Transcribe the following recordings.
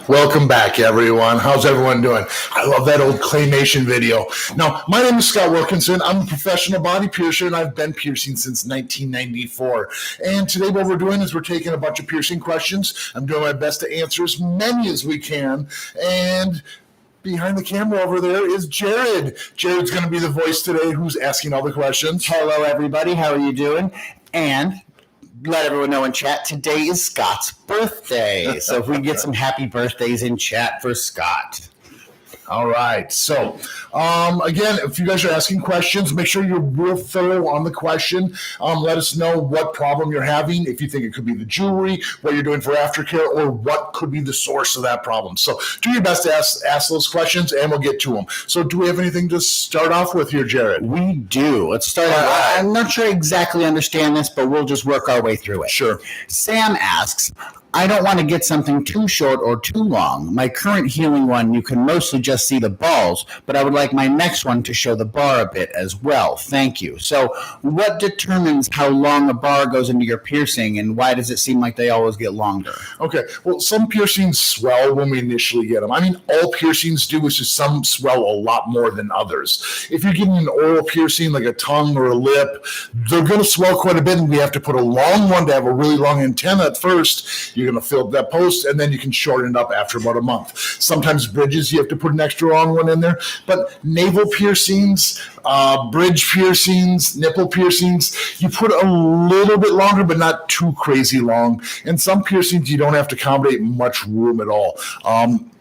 Welcome back, everyone. How's everyone doing? I love that old claymation video. Now, my name is Scott Wilkinson. I'm a professional body piercer, and I've been piercing since 1994. And today what we're doing is we're taking a bunch of piercing questions. I'm doing my best to answer as many as we can. And behind the camera over there is Jared. Jared's going to be the voice today who's asking all the questions. Hello, everybody. How are you doing? And let everyone know in chat, today is Scott's birthday. So if we can get some happy birthdays in chat for Scott. All right. So, again, if you guys are asking questions, make sure you're real thorough on the question. Let us know what problem you're having, if you think it could be the jewelry, what you're doing for aftercare, or what could be the source of that problem. So do your best to ask those questions, and we'll get to them. So do we have anything to start off with here, Jared? We do. Let's start out. I'm not sure I exactly understand this, but we'll just work our way through it. Sure. Sam asks, I don't want to get something too short or too long. My current healing one, you can mostly just see the balls, but I would like my next one to show the bar a bit as well. Thank you. So what determines how long a bar goes into your piercing, and why does it seem like they always get longer? Okay. Well, some piercings swell when we initially get them. I mean, all piercings do, is just some swell a lot more than others. If you're getting an oral piercing, like a tongue or a lip, they're going to swell quite a bit, and we have to put a long one to have a really long antenna at first. You're going to fill up that post, and then you can shorten it up after about a month. Sometimes bridges, you have to put an extra long one in there. But navel piercings, bridge piercings, nipple piercings, you put a little bit longer, but not too crazy long. And some piercings, you don't have to accommodate much room at all.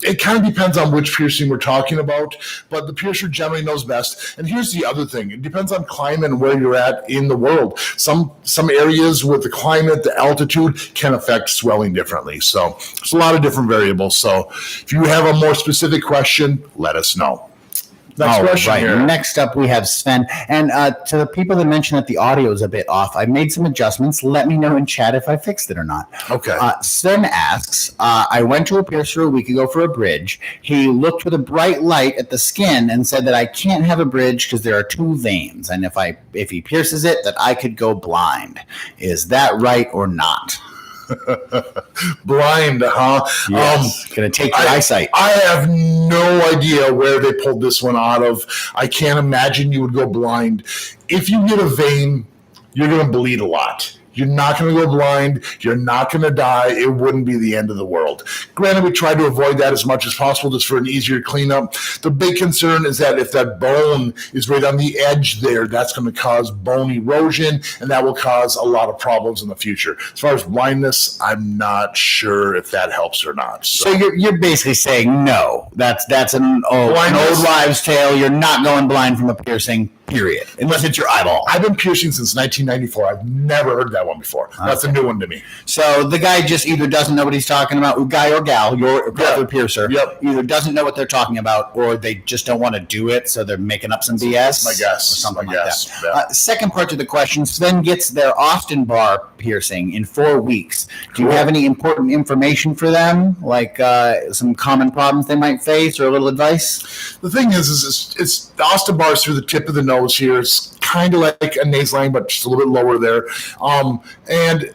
It kind of depends on which piercing we're talking about, but the piercer generally knows best. And here's the other thing. It depends on climate and where you're at in the world. Some areas with the climate, the altitude can affect swelling differently. So there's a lot of different variables. So if you have a more specific question, let us know. Next question right. here. Next up, we have Sven. And to the people that mentioned that the audio is a bit off, I made some adjustments. Let me know in chat if I fixed it or not. Okay. Sven asks, I went to a piercer a week ago for a bridge. He looked with a bright light at the skin and said that I can't have a bridge because there are two veins. And if he pierces it, that I could go blind. Is that right or not? Blind, huh? Yes. Going to take your eyesight. I have no idea where they pulled this one out of. I can't imagine you would go blind. If you get a vein, you're going to bleed a lot. You're not going to go blind. You're not going to die. It wouldn't be the end of the world. Granted, we try to avoid that as much as possible just for an easier cleanup. The big concern is that if that bone is right on the edge there, that's going to cause bone erosion, and that will cause a lot of problems in the future. As far as blindness, I'm not sure if that helps or not. So you're basically saying no. That's an old wives' tale. You're not going blind from a piercing, period, unless it's your eyeball. I've been piercing since 1994. I've never heard that one before. That's a new one to me. So the guy just either doesn't know what he's talking about, guy or gal, your piercer, either doesn't know what they're talking about, or they just don't want to do it, so they're making up some BS. My guess. Or something my like guess. that. Second part to the question, Sven gets their Austin bar piercing in 4 weeks. Do you have any important information for them, like some common problems they might face, or a little advice? The thing is it's the Austin bars through the tip of the nose here. It's kind of like a nasoline, but just a little bit lower there. And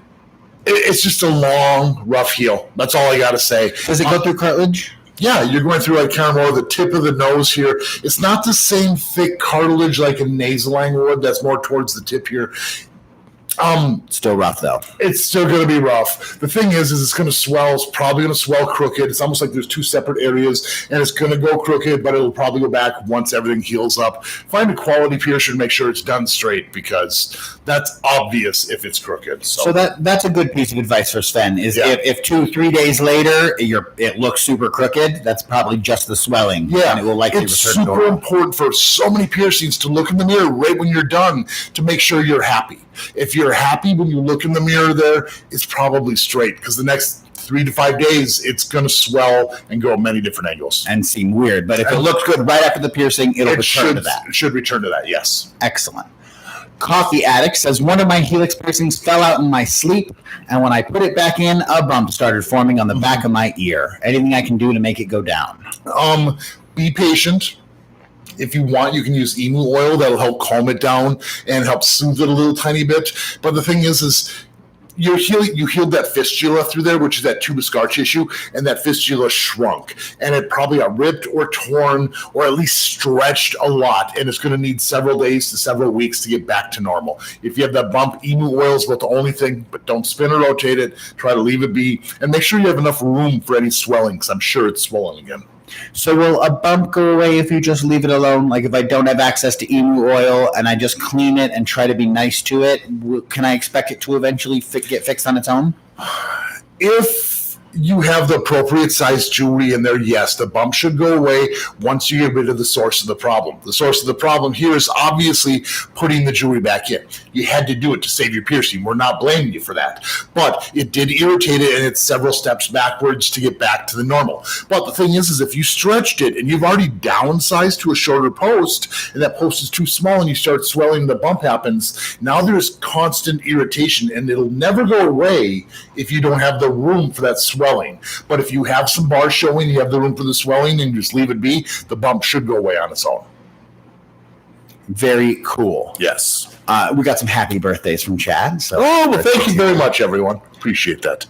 it's just a long, rough heel. That's all I got to say. Does it go through cartilage? Yeah, you're going through like kind of more the tip of the nose here. It's not the same thick cartilage like a nasoline would. That's more towards the tip here. Still rough though. It's still going to be rough. The thing is it's going to swell. It's probably going to swell crooked. It's almost like there's two separate areas, and it's going to go crooked, but it'll probably go back once everything heals up. Find a quality piercer to make sure it's done straight, because that's obvious if it's crooked. So that's a good piece of advice for Sven. Is if 2-3 days later it looks super crooked, that's probably just the swelling. Yeah, and it will likely it's return to super normal. important for so many piercings to look in the mirror right when you're done to make sure you're happy. If you're happy when you look in the mirror there, it's probably straight, because the next 3 to 5 days, it's going to swell and go many different angles. And seem weird. But if it looks good right after the piercing, it'll return to that. It should return to that, yes. Excellent. Coffee Addict says, one of my Helix piercings fell out in my sleep, and when I put it back in, a bump started forming on the back of my ear. Anything I can do to make it go down? Be patient. If you want, you can use emu oil. That'll help calm it down and help soothe it a little tiny bit. But the thing is you healed that fistula through there, which is that tube of scar tissue, and that fistula shrunk. And it probably got ripped or torn or at least stretched a lot. And it's going to need several days to several weeks to get back to normal. If you have that bump, emu oil is about the only thing, but don't spin or rotate it. Try to leave it be. And make sure you have enough room for any swelling, because I'm sure it's swollen again. So will a bump go away if you just leave it alone? Like if I don't have access to emu oil and I just clean it and try to be nice to it, can I expect it to eventually get fixed on its own? If you have the appropriate size jewelry in there, yes, the bump should go away once you get rid of the source of the problem. The source of the problem here is obviously putting the jewelry back in. You had to do it to save your piercing. We're not blaming you for that. But it did irritate it, and it's several steps backwards to get back to the normal. But the thing is if you stretched it and you've already downsized to a shorter post, and that post is too small and you start swelling, the bump happens, now there's constant irritation, and it'll never go away if you don't have the room for that swelling. But if you have some bars showing, you have the room for the swelling, and you just leave it be, the bump should go away on its own. Very cool. Yes. We got some happy birthdays from Chad. So thank you very much, everyone. Appreciate that.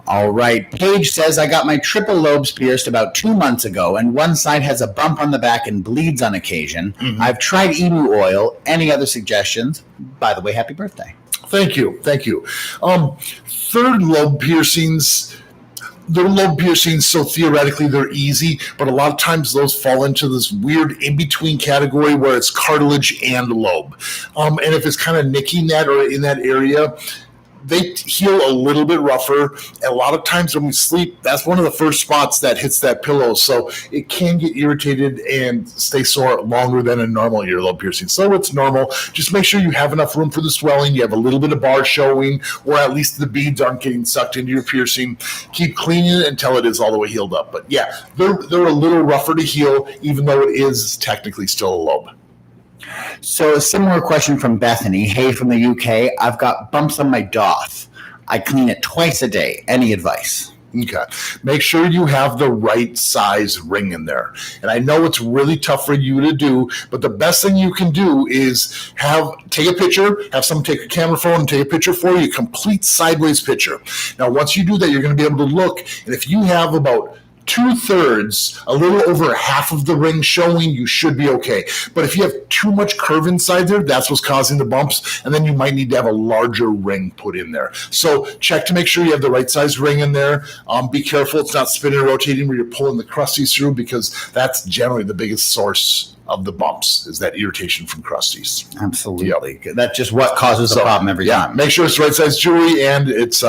All right. Paige says, I got my triple lobes pierced about 2 months ago, and one side has a bump on the back and bleeds on occasion. Mm-hmm. I've tried emu oil. Any other suggestions? By the way, happy birthday. Thank you. Third lobe piercings, they're lobe piercings, so theoretically they're easy, but a lot of times those fall into this weird in-between category where it's cartilage and lobe. And if it's kind of nicking that or in that area, they heal a little bit rougher. And a lot of times when we sleep, that's one of the first spots that hits that pillow. So it can get irritated and stay sore longer than a normal earlobe piercing. So it's normal. Just make sure you have enough room for the swelling. You have a little bit of bar showing, or at least the beads aren't getting sucked into your piercing. Keep cleaning it until it is all the way healed up. But yeah, they're a little rougher to heal, even though it is technically still a lobe. So a similar question from Bethany. Hey, from the UK, I've got bumps on my doth. I clean it twice a day. Any advice? Okay. Make sure you have the right size ring in there. And I know it's really tough for you to do, but the best thing you can do is take a picture, have someone take a camera phone and take a picture for you, complete sideways picture. Now, once you do that, you're going to be able to look, and if you have about 2/3, a little over half of the ring showing, you should be okay. But if you have too much curve inside there, that's what's causing the bumps, and then you might need to have a larger ring put in there. So check to make sure you have the right size ring in there. Be careful it's not spinning or rotating where you're pulling the crusties through, because that's generally the biggest source of the bumps, is that irritation from crusties. Absolutely. Yep. That's just what causes the problem every time. Make sure it's the right size jewelry, and it's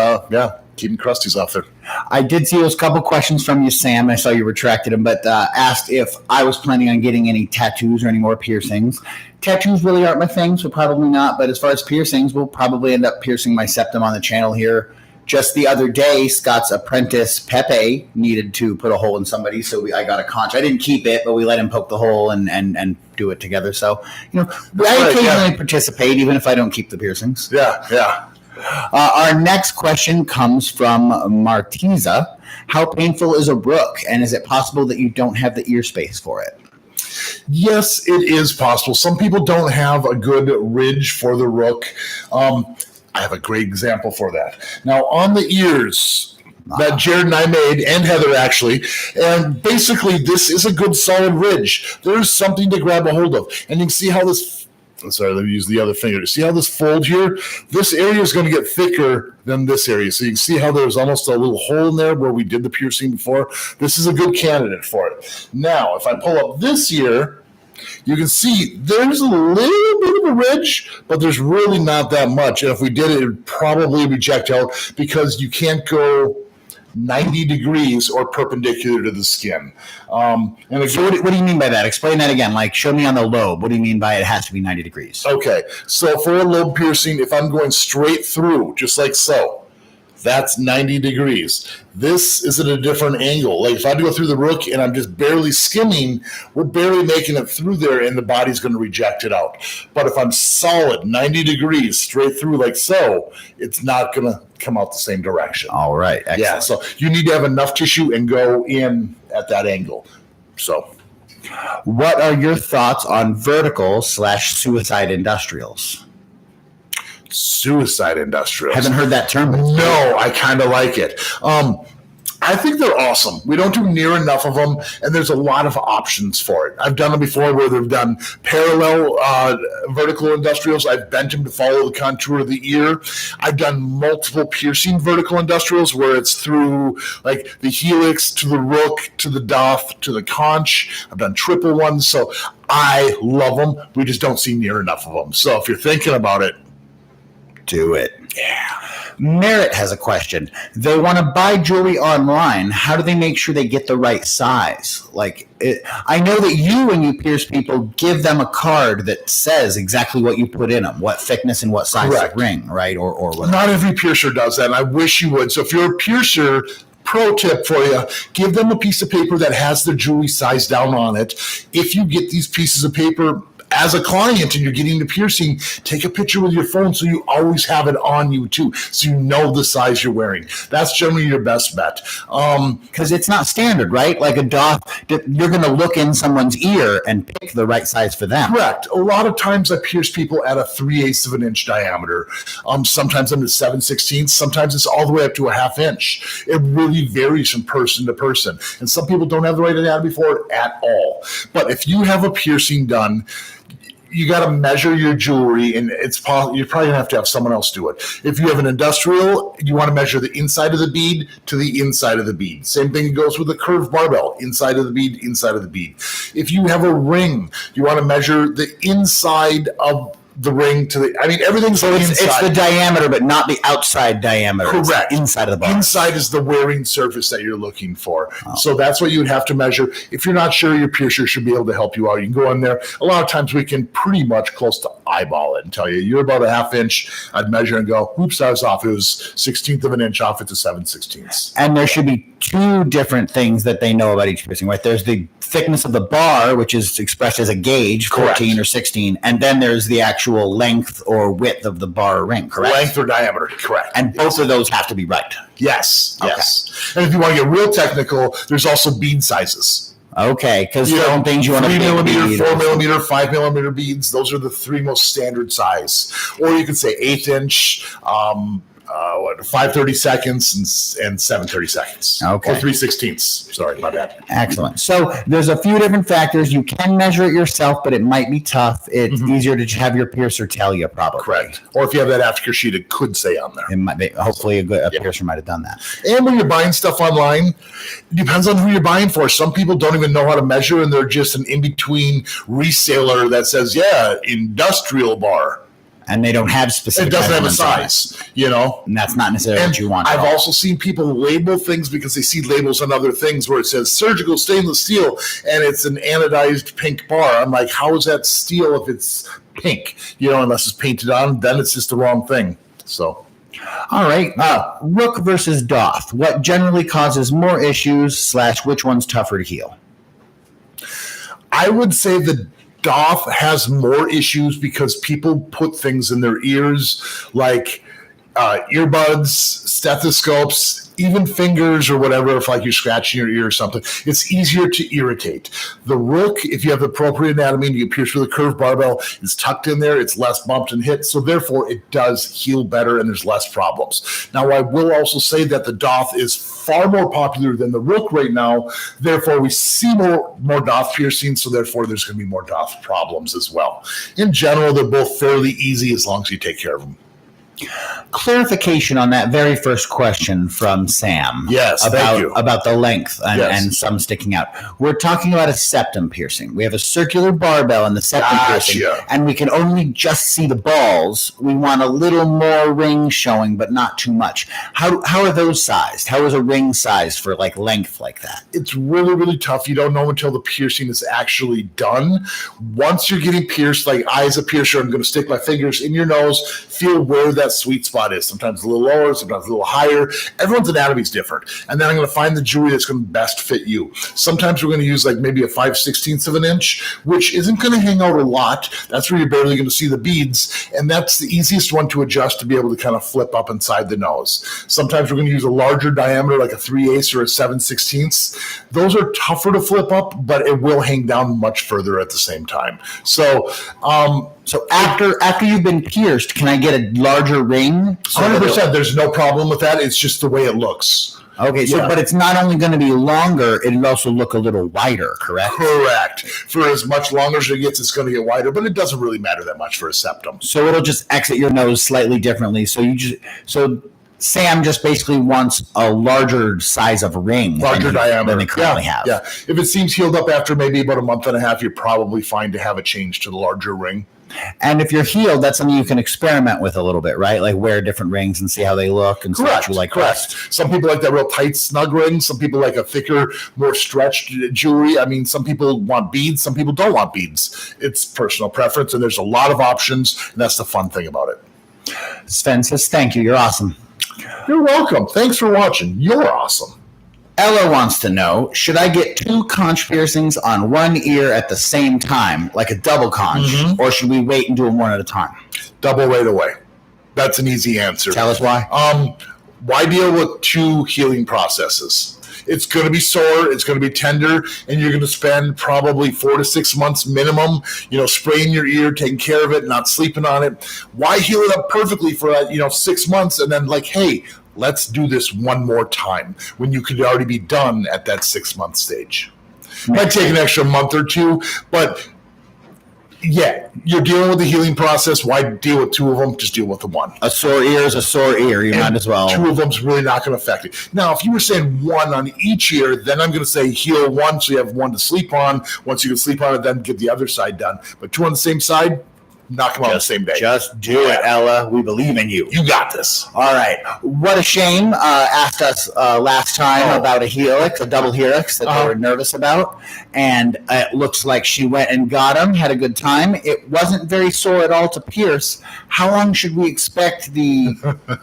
keeping crusties off there. I did see those couple questions from you, Sam. I saw you retracted them, but asked if I was planning on getting any tattoos or any more piercings. Tattoos really aren't my thing, so probably not. But as far as piercings, we'll probably end up piercing my septum on the channel here. Just the other day, Scott's apprentice, Pepe, needed to put a hole in somebody, so I got a conch. I didn't keep it, but we let him poke the hole and do it together. So, I occasionally participate, even if I don't keep the piercings. Yeah. Our next question comes from Martiza. How painful is a rook, and is it possible that you don't have the ear space for it? Yes, it is possible. Some people don't have a good ridge for the rook. I have a great example for that. Now, on the ears that Jared and I made, and Heather actually, and basically this is a good solid ridge. There's something to grab a hold of. And you can see how this, let me use the other finger. See how this fold here? This area is going to get thicker than this area. So you can see how there's almost a little hole in there where we did the piercing before. This is a good candidate for it. Now, if I pull up this ear, you can see there's a little bit of a ridge, but there's really not that much. And if we did it, it would probably reject out, because you can't go 90 degrees or perpendicular to the skin. So what do you mean by that? Explain that again. Like, show me on the lobe. What do you mean by it has to be 90 degrees? Okay. So for a lobe piercing, if I'm going straight through, just like so, that's 90 degrees. This is at a different angle. Like if I go through the rook and I'm just barely skimming, we're barely making it through there, and the body's going to reject it out. But if I'm solid 90 degrees straight through like so, it's not going to come out the same direction. All right. Excellent. Yeah, so you need to have enough tissue and go in at that angle. So What are your thoughts on vertical/suicide industrials? Suicide industrials. Haven't heard that term before. No, I kind of like it. I think they're awesome. We don't do near enough of them, and there's a lot of options for it. I've done them before where they've done parallel vertical industrials. I've bent them to follow the contour of the ear. I've done multiple piercing vertical industrials where it's through like the Helix to the Rook to the Daith to the conch. I've done triple ones, so I love them. We just don't see near enough of them. So if you're thinking about it, do it. Yeah. Merritt has a question. They want to buy jewelry online. How do they make sure they get the right size? I know that you, when you pierce people, give them a card that says exactly what you put in them, what thickness and what size of ring, right? Or whatever. Not every piercer does that, and I wish you would. So if you're a piercer, pro tip for you, give them a piece of paper that has the jewelry size down on it. If you get these pieces of paper as a client and you're getting the piercing, take a picture with your phone so you always have it on you too, so you know the size you're wearing. That's generally your best bet. Because it's not standard, right? Like a Daith, you're going to look in someone's ear and pick the right size for them. Correct. A lot of times I pierce people at a 3/8 of an inch diameter. Sometimes I'm at 7/16. Sometimes it's all the way up to a 1/2 inch. It really varies from person to person. And some people don't have the right anatomy for it at all. But if you have a piercing done, you got to measure your jewelry, and it's possible you're probably gonna have someone else do it. If you have an industrial, you want to measure the inside of the bead to the inside of the bead. Same thing goes with a curved barbell, inside of the bead, inside of the bead. If you have a ring, you want to measure the inside of the ring to the, everything's so it's the diameter, but not the outside diameter. Correct. It's inside of the bar. Inside is the wearing surface that you're looking for. Oh. So that's what you would have to measure. If you're not sure, your piercer should be able to help you out. You can go in there. A lot of times we can pretty much close to eyeball it and tell you, you're about a 1/2 inch. I'd measure and go, oops, I was off. It was 1/16 of an inch off. It's a 7/16. And there should be two different things that they know about each piercing, right? There's the thickness of the bar, which is expressed as a gauge, 14 correct, or 16. And then there's the actual length or width of the bar or ring, correct? Length or diameter, correct. And both of those have to be right. Yes, yes. Okay. And if you want to get real technical, there's also bead sizes. Okay, because certain things you want to 3 millimeter, 4 millimeter, 5 millimeter beads. Those are the three most standard size. Or you could say 1/8 inch, 5/30 seconds and 7/30 seconds. Okay. Or 3/16. Sorry, my bad. Excellent. So there's a few different factors. You can measure it yourself, but it might be tough. It's easier to have your piercer tell you, probably. Correct. Or if you have that aftercare sheet, it could say on there. It might be. Hopefully, a piercer might have done that. And when you're buying stuff online, it depends on who you're buying for. Some people don't even know how to measure, and they're just an in-between reseller that says, yeah, industrial bar. And they don't have specific. It doesn't have a size, And that's not necessarily what you want. I've also seen people label things because they see labels on other things where it says surgical stainless steel and it's an anodized pink bar. I'm like, how is that steel if it's pink? Unless it's painted on, then it's just the wrong thing. So. All right. Rook versus Daith. What generally causes more issues / which one's tougher to heal? I would say the Daith has more issues because people put things in their ears like earbuds, stethoscopes, even fingers or whatever, if you're scratching your ear or something. It's easier to irritate. The Rook, if you have the appropriate anatomy and you pierce with a curved barbell, it's tucked in there, it's less bumped and hit, so therefore it does heal better and there's less problems. Now, I will also say that the Daith is far more popular than the Rook right now, therefore we see more Daith piercing, so therefore there's going to be more Daith problems as well. In general, they're both fairly easy as long as you take care of them. Clarification on that very first question from Sam. Yes, thank you. About the length and some sticking out. We're talking about a septum piercing. We have a circular barbell in the septum piercing, and we can only just see the balls. We want a little more ring showing, but not too much. How are those sized? How is a ring sized for length like that? It's really, really tough. You don't know until the piercing is actually done. Once you're getting pierced, like I as a piercer, I'm going to stick my fingers in your nose, feel where that sweet spot is. Sometimes a little lower, sometimes a little higher. Everyone's anatomy is different. And then I'm going to find the jewelry that's going to best fit you. Sometimes we're going to use like maybe a 5/16 of an inch, which isn't going to hang out a lot. That's where you're barely going to see the beads. And that's the easiest one to adjust to be able to kind of flip up inside the nose. Sometimes we're going to use a larger diameter, like a 3/8 or a 7/16. Those are tougher to flip up, but it will hang down much further at the same time. So after you've been pierced, can I get a larger ring? 100%. There's no problem with that. It's just the way it looks. Okay, so but it's not only going to be longer, it'll also look a little wider, correct? Correct. For as much longer as it gets, it's going to get wider, but it doesn't really matter that much for a septum. So it'll just exit your nose slightly differently. So Sam just basically wants a larger size of ring, larger diameter than they currently have. Yeah. If it seems healed up after maybe about a month and a half, you're probably fine to have a change to the larger ring. And if you're healed, that's something you can experiment with a little bit, right? Like wear different rings and see how they look and see what you like. Correct. Some people like that real tight, snug ring. Some people like a thicker, more stretched jewelry. I mean, some people want beads. Some people don't want beads. It's personal preference, and there's a lot of options, and that's the fun thing about it. Sven says, thank you. You're awesome. You're welcome. Thanks for watching. You're awesome. Ella wants to know, should I get 2 conch piercings on one ear at the same time, like a double conch, or should we wait and do them one at a time? Double right away. That's an easy answer. Tell us why. Why deal with 2 healing processes? It's going to be sore, it's going to be tender, and you're going to spend probably 4 to 6 months minimum, spraying your ear, taking care of it, not sleeping on it. Why heal it up perfectly for 6 months and then hey, let's do this one more time when you could already be done at that 6-month stage. Might take an extra month or 2, but yeah, you're dealing with the healing process. Why deal with 2 of them? Just deal with the one. A sore ear is a sore ear. You might as well. 2 of them's really not going to affect it. Now, if you were saying 1 on each ear, then I'm going to say heal 1 so you have 1 to sleep on. Once you can sleep on it, then get the other side done. But 2 on the same side, knock them out on the same day. Just do it, Ella. We believe in you. You got this. All right. What a shame. Asked us last time about a helix, a double helix that they were nervous about. And it looks like she went and got them, had a good time. It wasn't very sore at all to pierce. How long should we expect the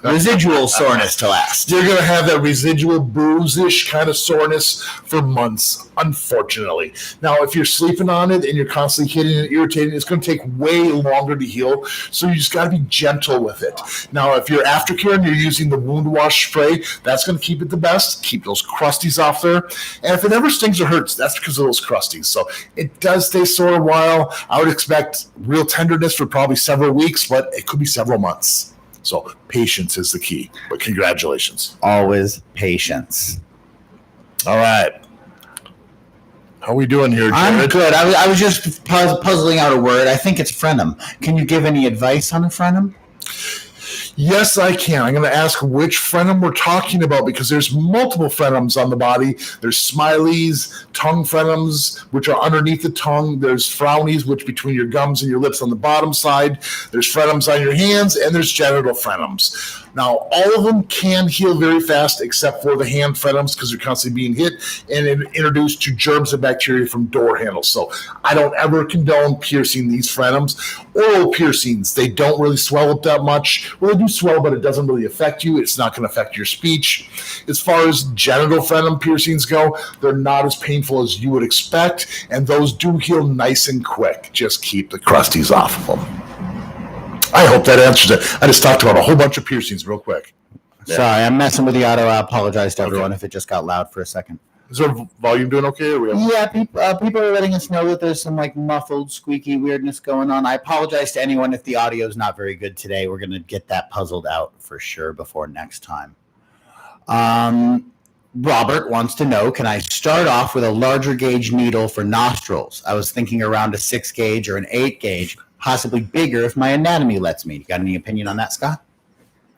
residual soreness to last? You're going to have that residual bruise-ish kind of soreness for months, unfortunately. Now, if you're sleeping on it and you're constantly hitting and irritating, it's going to take way longer to heal, so you just got to be gentle with it. Now, if you're aftercare and you're using the wound wash spray, that's going to keep it the best, keep those crusties off there. And if it ever stings or hurts, that's because of those crusties. So it does stay sore a while. I would expect real tenderness for probably several weeks, but it could be several months. So patience is the key. But congratulations. Always patience. All right. How are we doing here, Jared? I'm good. I was just puzzling out a word. I think it's frenum. Can you give any advice on a frenum? Yes, I can. I'm going to ask which frenum we're talking about because there's multiple frenums on the body. There's smileys, tongue frenums, which are underneath the tongue. There's frownies, which between your gums and your lips on the bottom side. There's frenums on your hands, and there's genital frenums. Now, all of them can heal very fast except for the hand frenums because they're constantly being hit and introduced to germs and bacteria from door handles. So I don't ever condone piercing these frenums. Oral piercings, they don't really swell up that much. Well, they do swell, but it doesn't really affect you. It's not going to affect your speech. As far as genital frenum piercings go, they're not as painful as you would expect, and those do heal nice and quick. Just keep the crusties off of them. I hope that answers it. I just talked about a whole bunch of piercings real quick. Yeah. Sorry, I'm messing with the auto. I apologize to everyone if it just got loud for a second. Is our volume doing okay? Yeah, people are letting us know that there's some muffled, squeaky weirdness going on. I apologize to anyone if the audio is not very good today. We're going to get that puzzled out for sure before next time. Robert wants to know, can I start off with a larger gauge needle for nostrils? I was thinking around a 6 gauge or an 8 gauge. Possibly bigger if my anatomy lets me. You got any opinion on that, Scott?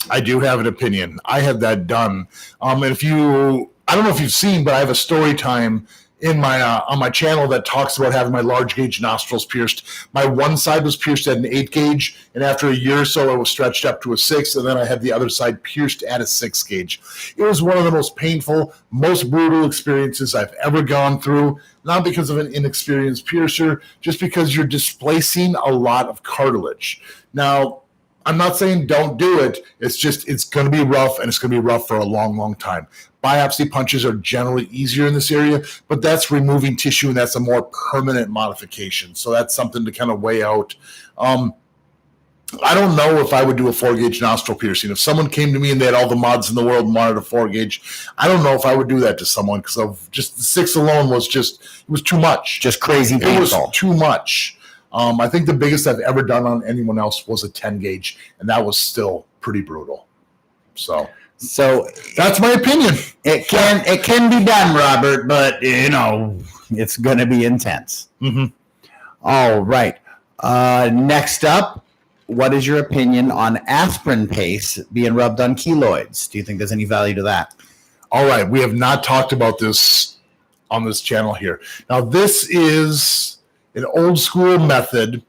I do have an opinion. I had that done. I don't know if you've seen, but I have a story time in my on my channel that talks about having my large gauge nostrils pierced. My one side was pierced at an 8 gauge, and after a year or so, it was stretched up to a 6, and then I had the other side pierced at a 6 gauge. It was one of the most painful, most brutal experiences I've ever gone through, not because of an inexperienced piercer, just because you're displacing a lot of cartilage. Now, I'm not saying don't do it. It's just, it's going to be rough, and it's going to be rough for a long, long time. Biopsy punches are generally easier in this area, but that's removing tissue, and that's a more permanent modification. So that's something to kind of weigh out. I don't know if I would do a 4-gauge nostril piercing. If someone came to me and they had all the mods in the world and wanted a 4-gauge, I don't know if I would do that to someone, because of just the 6 alone was just, it was too much. Just crazy painful. It was too much. I think the biggest I've ever done on anyone else was a 10-gauge, and that was still pretty brutal. So that's my opinion. It can be done, Robert, but it's going to be intense. Mm-hmm. All right. Next up, what is your opinion on aspirin paste being rubbed on keloids? Do you think there's any value to that? All right. We have not talked about this on this channel here. Now, this is an old school method,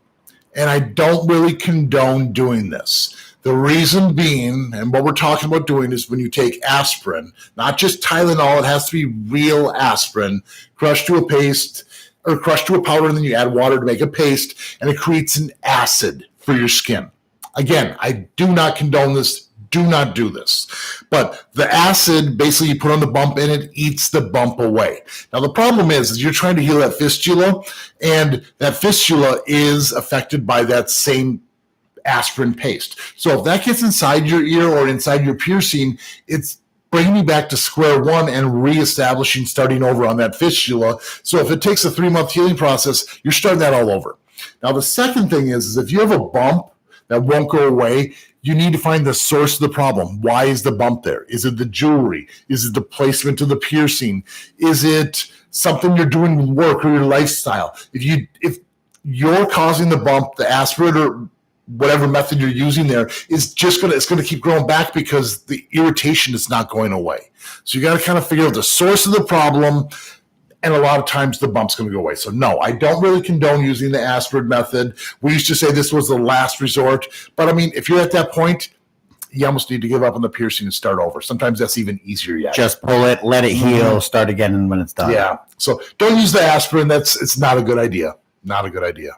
and I don't really condone doing this. The reason being, and what we're talking about doing, is when you take aspirin, not just Tylenol, it has to be real aspirin, crushed to a paste or crushed to a powder, and then you add water to make a paste, and it creates an acid for your skin. Again, I do not condone this. Do not do this. But the acid, basically you put on the bump and it eats the bump away. Now the problem is you're trying to heal that fistula, and that fistula is affected by that same aspirin paste. So if that gets inside your ear or inside your piercing, it's bringing you back to square one and reestablishing, starting over on that fistula. So if it takes a 3-month healing process, you're starting that all over. Now the second thing is if you have a bump that won't go away, you need to find the source of the problem. Why is the bump there? Is it the jewelry? Is it the placement of the piercing? Is it something you're doing with work or your lifestyle? If you're causing the bump, the aspirin or whatever method you're using there is just it's going to keep growing back because the irritation is not going away. So you got to kind of figure out the source of the problem, and a lot of times the bump's going to go away. So no, I don't really condone using the aspirin method. We used to say this was the last resort, but I mean, if you're at that point, you almost need to give up on the piercing and start over. Sometimes that's even easier yet. Just pull it, let it heal, start again when it's done. Yeah. So don't use the aspirin. It's not a good idea. Not a good idea.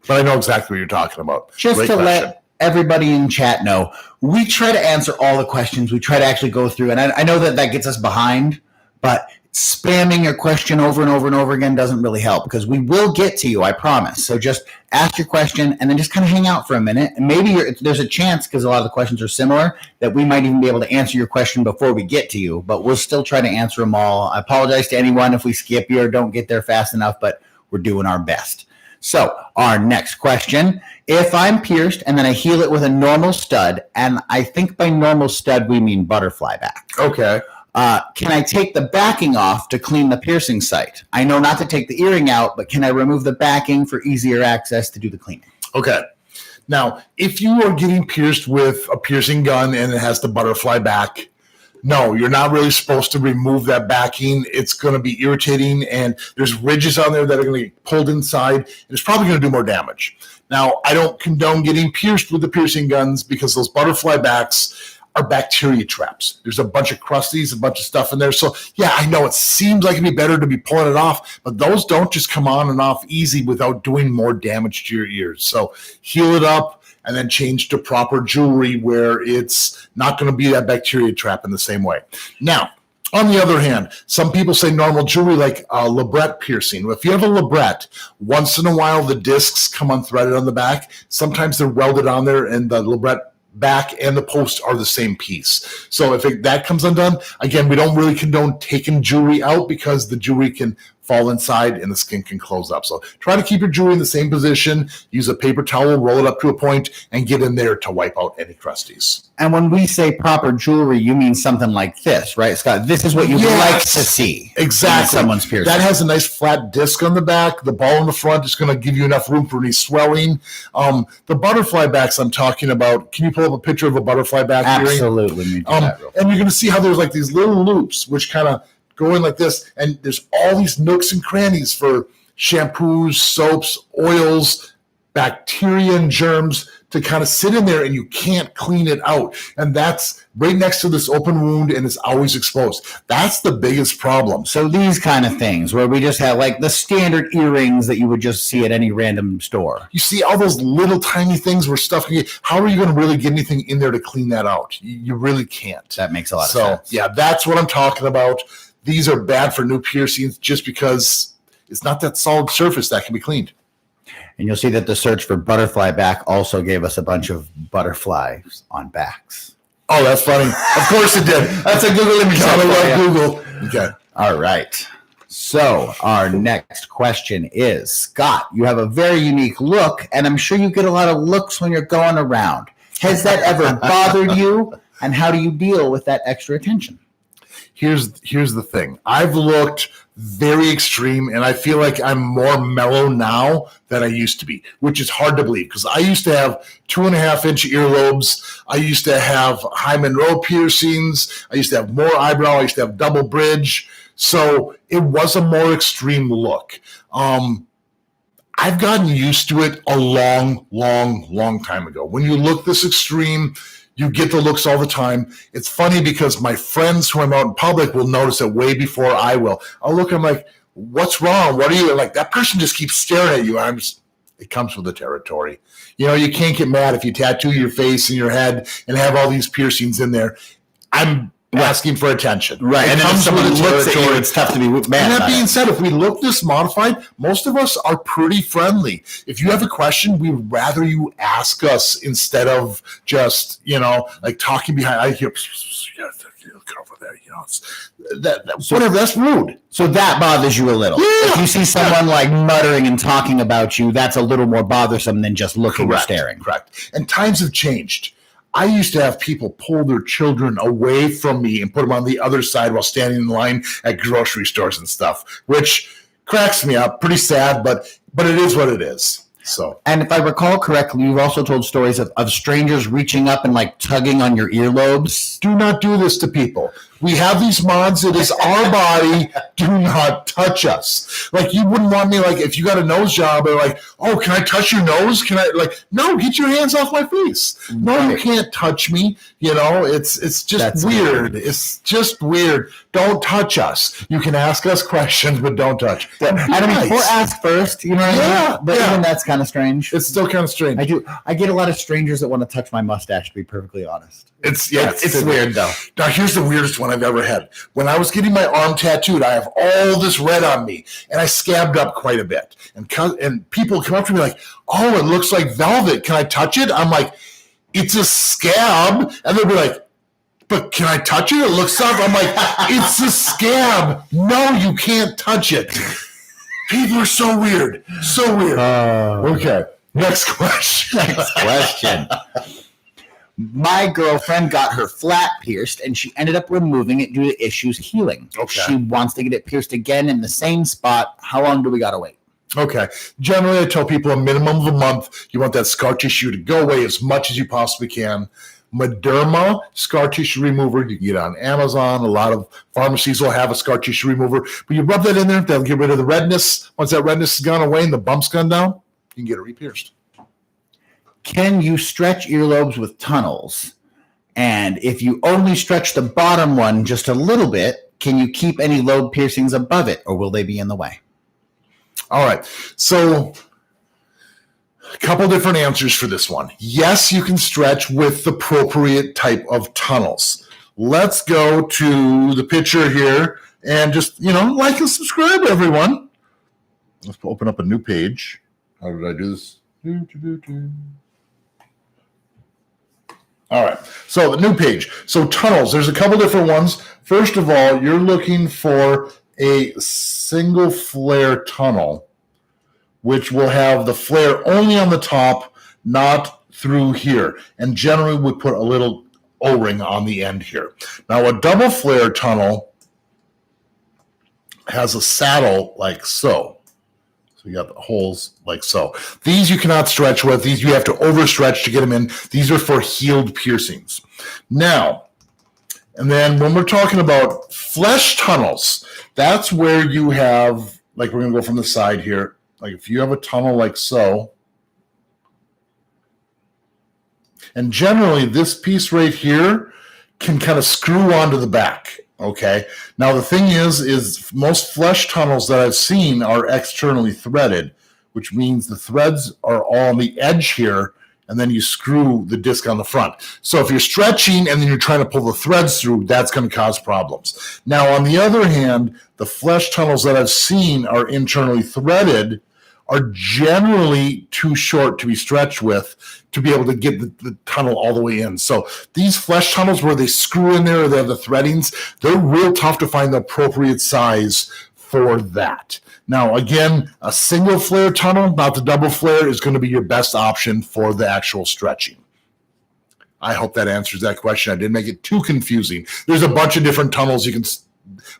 But I know exactly what you're talking about. Just Great to question. let everybody in chat know, we try to answer all the questions. We try to actually go through, and I know that gets us behind, but spamming your question over and over and over again doesn't really help, because we will get to you, I promise. So just ask your question and then just kind of hang out for a minute. And maybe there's a chance, because a lot of the questions are similar, that we might even be able to answer your question before we get to you, but we'll still try to answer them all. I apologize to anyone if we skip you or don't get there fast enough, but we're doing our best. So our next question: if I'm pierced and then I heal it with a normal stud, and I think by normal stud we mean butterfly back. Okay. Can I take the backing off to clean the piercing site? I know not to take the earring out, but can I remove the backing for easier access to do the cleaning? Okay. Now, if you are getting pierced with a piercing gun and it has the butterfly back, no, you're not really supposed to remove that backing. It's going to be irritating, and there's ridges on there that are going to get pulled inside, and it's probably going to do more damage. Now, I don't condone getting pierced with the piercing guns, because those butterfly backs are bacteria traps. There's a bunch of crusties, a bunch of stuff in there. So yeah, I know it seems like it'd be better to be pulling it off, but those don't just come on and off easy without doing more damage to your ears. So heal it up and then change to proper jewelry where it's not going to be that bacteria trap in the same way. Now, on the other hand, some people say normal jewelry like a labret piercing. If you have a labret, once in a while the discs come unthreaded on the back. Sometimes they're welded on there, and the labret back and the post are the same piece. So if that comes undone, again, we don't really condone taking jewelry out, because the jewelry can fall inside and the skin can close up. So try to keep your jewelry in the same position, use a paper towel, roll it up to a point, and get in there to wipe out any crusties. And when we say proper jewelry, you mean something like this, right, Scott? This is what you like to see. Exactly. Someone's piercing. That has a nice flat disc on the back. The ball in the front is going to give you enough room for any swelling. The butterfly backs I'm talking about, can you pull up a picture of a butterfly back? Absolutely. And you're going to see how there's like these little loops which kind of go in like this, and there's all these nooks and crannies for shampoos, soaps, oils, bacteria and germs to kind of sit in there, and you can't clean it out. And that's right next to this open wound, and it's always exposed. That's the biggest problem. So these kind of things where we just have like the standard earrings that you would just see at any random store. You see all those little tiny things where stuff can get, how are you going to really get anything in there to clean that out? You really can't. That makes a lot of sense. Yeah, that's what I'm talking about. These are bad for new piercings just because it's not that solid surface that can be cleaned. And you'll see that the search for butterfly back also gave us a bunch of butterflies on backs. Oh, that's funny. Of course it did. That's a Google image. I love Google. Okay. All right. So our next question is, Scott, you have a very unique look, and I'm sure you get a lot of looks when you're going around. Has that ever bothered you? And how do you deal with that extra attention? Here's the thing. I've looked very extreme, and I feel like I'm more mellow now than I used to be, which is hard to believe because I used to have 2.5-inch earlobes. I used to have high Monroe piercings. I used to have more eyebrow. I used to have double bridge. So it was a more extreme look. I've gotten used to it a long time ago. When you look this extreme, you get the looks all the time. It's funny because my friends who I'm out in public will notice it way before I will. I'll look, I'm like, what's wrong? What are you? Like, that person just keeps staring at you. It comes with the territory. You can't get mad if you tattoo your face and your head and have all these piercings in there. I'm asking for attention. Right. It and then if someone looks at you, it's tough to be mad. And that being said, if we look this modified, most of us are pretty friendly. If you have a question, we'd rather you ask us instead of just, like talking behind. I hear, look over there, whatever, that's rude. So that bothers you a little. Yeah. If you see someone like muttering and talking about you, that's a little more bothersome than just looking or staring. Correct. And times have changed. I used to have people pull their children away from me and put them on the other side while standing in line at grocery stores and stuff, which cracks me up. Pretty sad, but it is what it is. So, and if I recall correctly, you've also told stories of strangers reaching up and like tugging on your earlobes. Do not do this to people. We have these mods. It is our body. Do not touch us. Like, you wouldn't want me, like, if you got a nose job, or like, oh, can I touch your nose? Can I, like, no, get your hands off my face. No, you can't touch me. It's just That's weird. It's just weird. Don't touch us. You can ask us questions, but don't touch. Or ask first. You know what I mean? But even that's kind of strange. It's still kind of strange. I get a lot of strangers that want to touch my mustache, to be perfectly honest. It's weird, though. Now, here's the weirdest one I've ever had. When I was getting my arm tattooed, I have all this red on me, and I scabbed up quite a bit. And people come up to me like, oh, it looks like velvet. Can I touch it? I'm like, it's a scab. And they'll be like, but can I touch it? It looks soft. I'm like, it's a scab. No, you can't touch it. People are so weird. So weird. Okay. Next question. My girlfriend got her flat pierced, and she ended up removing it due to issues healing. Okay. She wants to get it pierced again in the same spot. How long do we got to wait? Okay. Generally, I tell people a minimum of a month. You want that scar tissue to go away as much as you possibly can. Mederma scar tissue remover, you can get it on Amazon. A lot of pharmacies will have a scar tissue remover. But you rub that in there, that'll get rid of the redness. Once that redness has gone away and the bump's gone down, you can get it re-pierced. Can you stretch earlobes with tunnels? And if you only stretch the bottom one just a little bit, can you keep any lobe piercings above it, or will they be in the way? All right. So a couple different answers for this one. Yes, you can stretch with the appropriate type of tunnels. Let's go to the picture here and just, like and subscribe, everyone. Let's open up a new page. How did I do this? All right, so the new page. So tunnels, there's a couple different ones. First of all, you're looking for a single flare tunnel, which will have the flare only on the top, not through here. And generally, we put a little O-ring on the end here. Now, a double flare tunnel has a saddle like so. So you got the holes like so. These you cannot stretch with. These you have to overstretch to get them in. These are for healed piercings. Now, and then when we're talking about flesh tunnels, that's where you have, like, we're going to go from the side here. Like, if you have a tunnel like so, And generally, this piece right here can kind of screw onto the back. Okay. Now, the thing is most flesh tunnels that I've seen are externally threaded, which means the threads are all on the edge here, and then you screw the disc on the front. So if you're stretching and then you're trying to pull the threads through, that's going to cause problems. Now, on the other hand, the flesh tunnels that I've seen are internally threaded are generally too short to be stretched with to be able to get the tunnel all the way in. So these flesh tunnels where they screw in there or they have the threadings, they're real tough to find the appropriate size for that. Now, again, a single flare tunnel, not the double flare, is going to be your best option for the actual stretching. I hope that answers that question. I didn't make it too confusing. There's a bunch of different tunnels you can,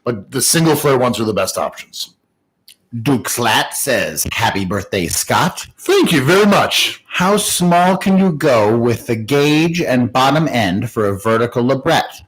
but the single flare ones are the best options. Duke Slat says, happy birthday, Scott. Thank you very much. How small can you go with the gauge and bottom end for a vertical labret?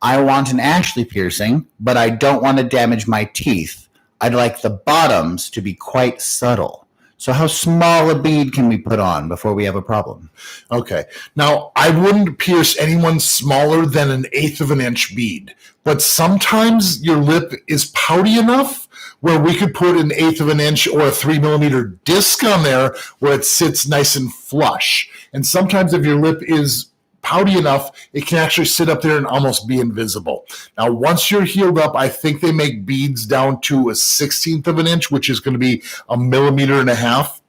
I want an Ashley piercing, but I don't want to damage my teeth. I'd like the bottoms to be quite subtle. So how small a bead can we put on before we have a problem? Okay. Now, I wouldn't pierce anyone smaller than 1/8 of an inch bead, but sometimes your lip is pouty enough where we could put 1/8 of an inch or a 3 millimeter disc on there where it sits nice and flush. And sometimes if your lip is pouty enough, it can actually sit up there and almost be invisible. Now, once you're healed up, I think they make beads down to 1/16 of an inch, which is going to be 1.5 millimeters,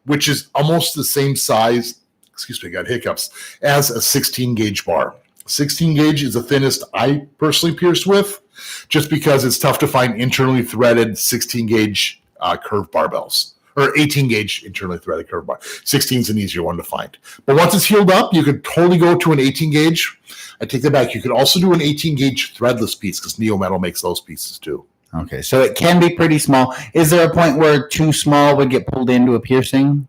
which is almost the same size, excuse me, I got hiccups, as a 16 gauge bar. 16 gauge is the thinnest I personally pierce with, just because it's tough to find internally threaded 16 gauge curved barbells. Or 18 gauge internally threaded curved bar. 16 is an easier one to find. But once it's healed up, you could totally go to an 18 gauge. I take that back. You could also do an 18 gauge threadless piece because Neo Metal makes those pieces too. Okay, so it can be pretty small. Is there a point where too small would get pulled into a piercing?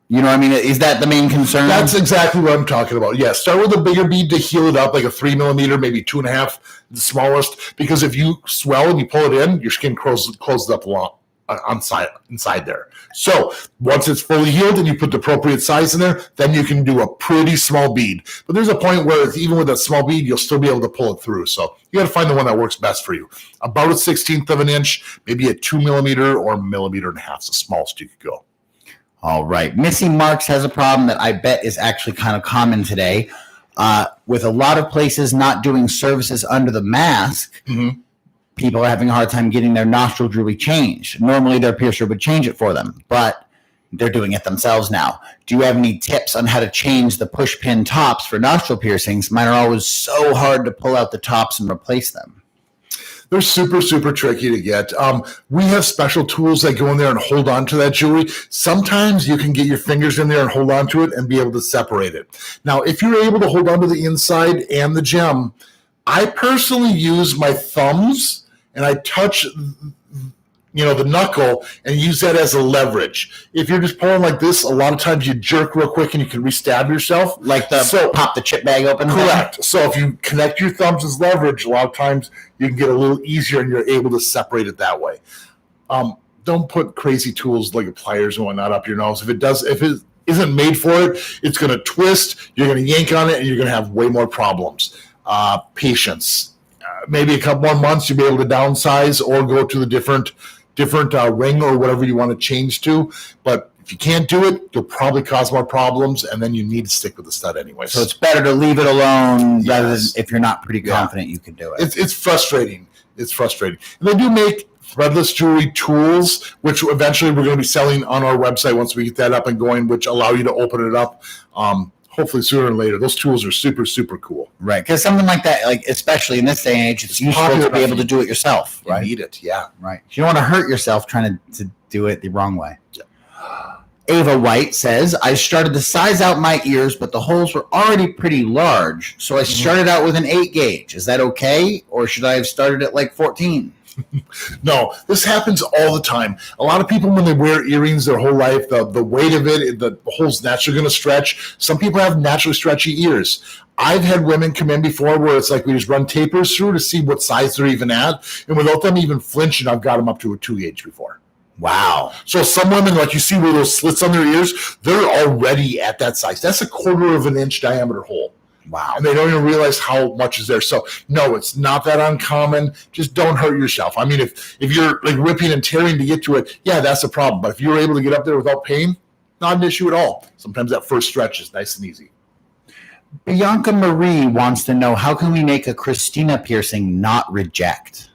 You know what I mean? Is that the main concern? That's exactly what I'm talking about. Yeah, start with a bigger bead to heal it up, like a 3 millimeter, maybe 2.5, the smallest. Because if you swell and you pull it in, your skin closes up a lot inside there. So once it's fully healed and you put the appropriate size in there, then you can do a pretty small bead. But there's a point where even with a small bead, you'll still be able to pull it through. So you got to find the one that works best for you. About 1/16 of an inch, maybe a 2 millimeter or 1.5 millimeters is the smallest you could go. All right. Missy Marks has a problem that I bet is actually kind of common today. With a lot of places not doing services under the mask, people are having a hard time getting their nostril jewelry changed. Normally their piercer would change it for them, but they're doing it themselves now. Do you have any tips on how to change the push pin tops for nostril piercings? Mine are always so hard to pull out the tops and replace them. They're super, super tricky to get. We have special tools that go in there and hold on to that jewelry. Sometimes you can get your fingers in there and hold on to it and be able to separate it. Now, if you're able to hold on to the inside and the gem, I personally use my thumbs and I touch the knuckle and use that as a leverage. If you're just pulling like this, a lot of times you jerk real quick and you can re-stab yourself. Like pop the chip bag open? Correct. So if you connect your thumbs as leverage, a lot of times you can get a little easier and you're able to separate it that way. Don't put crazy tools like pliers and whatnot up your nose. If it isn't made for it, it's going to twist, you're going to yank on it, and you're going to have way more problems. Patience. Maybe a couple more months, you'll be able to downsize or go to the different ring or whatever you want to change to. But if you can't do it, you'll probably cause more problems, and then you need to stick with the stud anyway. So it's better to leave it alone rather than if you're not pretty confident you can do it. It's frustrating. It's frustrating. And they do make threadless jewelry tools, which eventually we're going to be selling on our website once we get that up and going, which allow you to open it up. Hopefully sooner or later. Those tools are super, super cool. Right, because something like that, like especially in this day and age, it's useful to be able to do it yourself. Right? You need it, yeah. Right. You don't want to hurt yourself trying to do it the wrong way. Yeah. Ava White says, I started to size out my ears, but the holes were already pretty large, so I started out with an 8 gauge. Is that okay, or should I have started at like 14? No, this happens all the time. A lot of people, when they wear earrings their whole life, the weight of it, the hole's naturally going to stretch. Some people have naturally stretchy ears. I've had women come in before where it's like we just run tapers through to see what size they're even at. And without them even flinching, I've got them up to a 2 gauge before. Wow. So some women, like you see where those slits on their ears, they're already at that size. That's a 1/4 of an inch diameter hole. Wow. And they don't even realize how much is there. So no, it's not that uncommon. Just don't hurt yourself. I mean, if you're like ripping and tearing to get to it, yeah, that's a problem. But if you're able to get up there without pain, not an issue at all. Sometimes that first stretch is nice and easy. Bianca Marie wants to know, how can we make a Christina piercing not reject?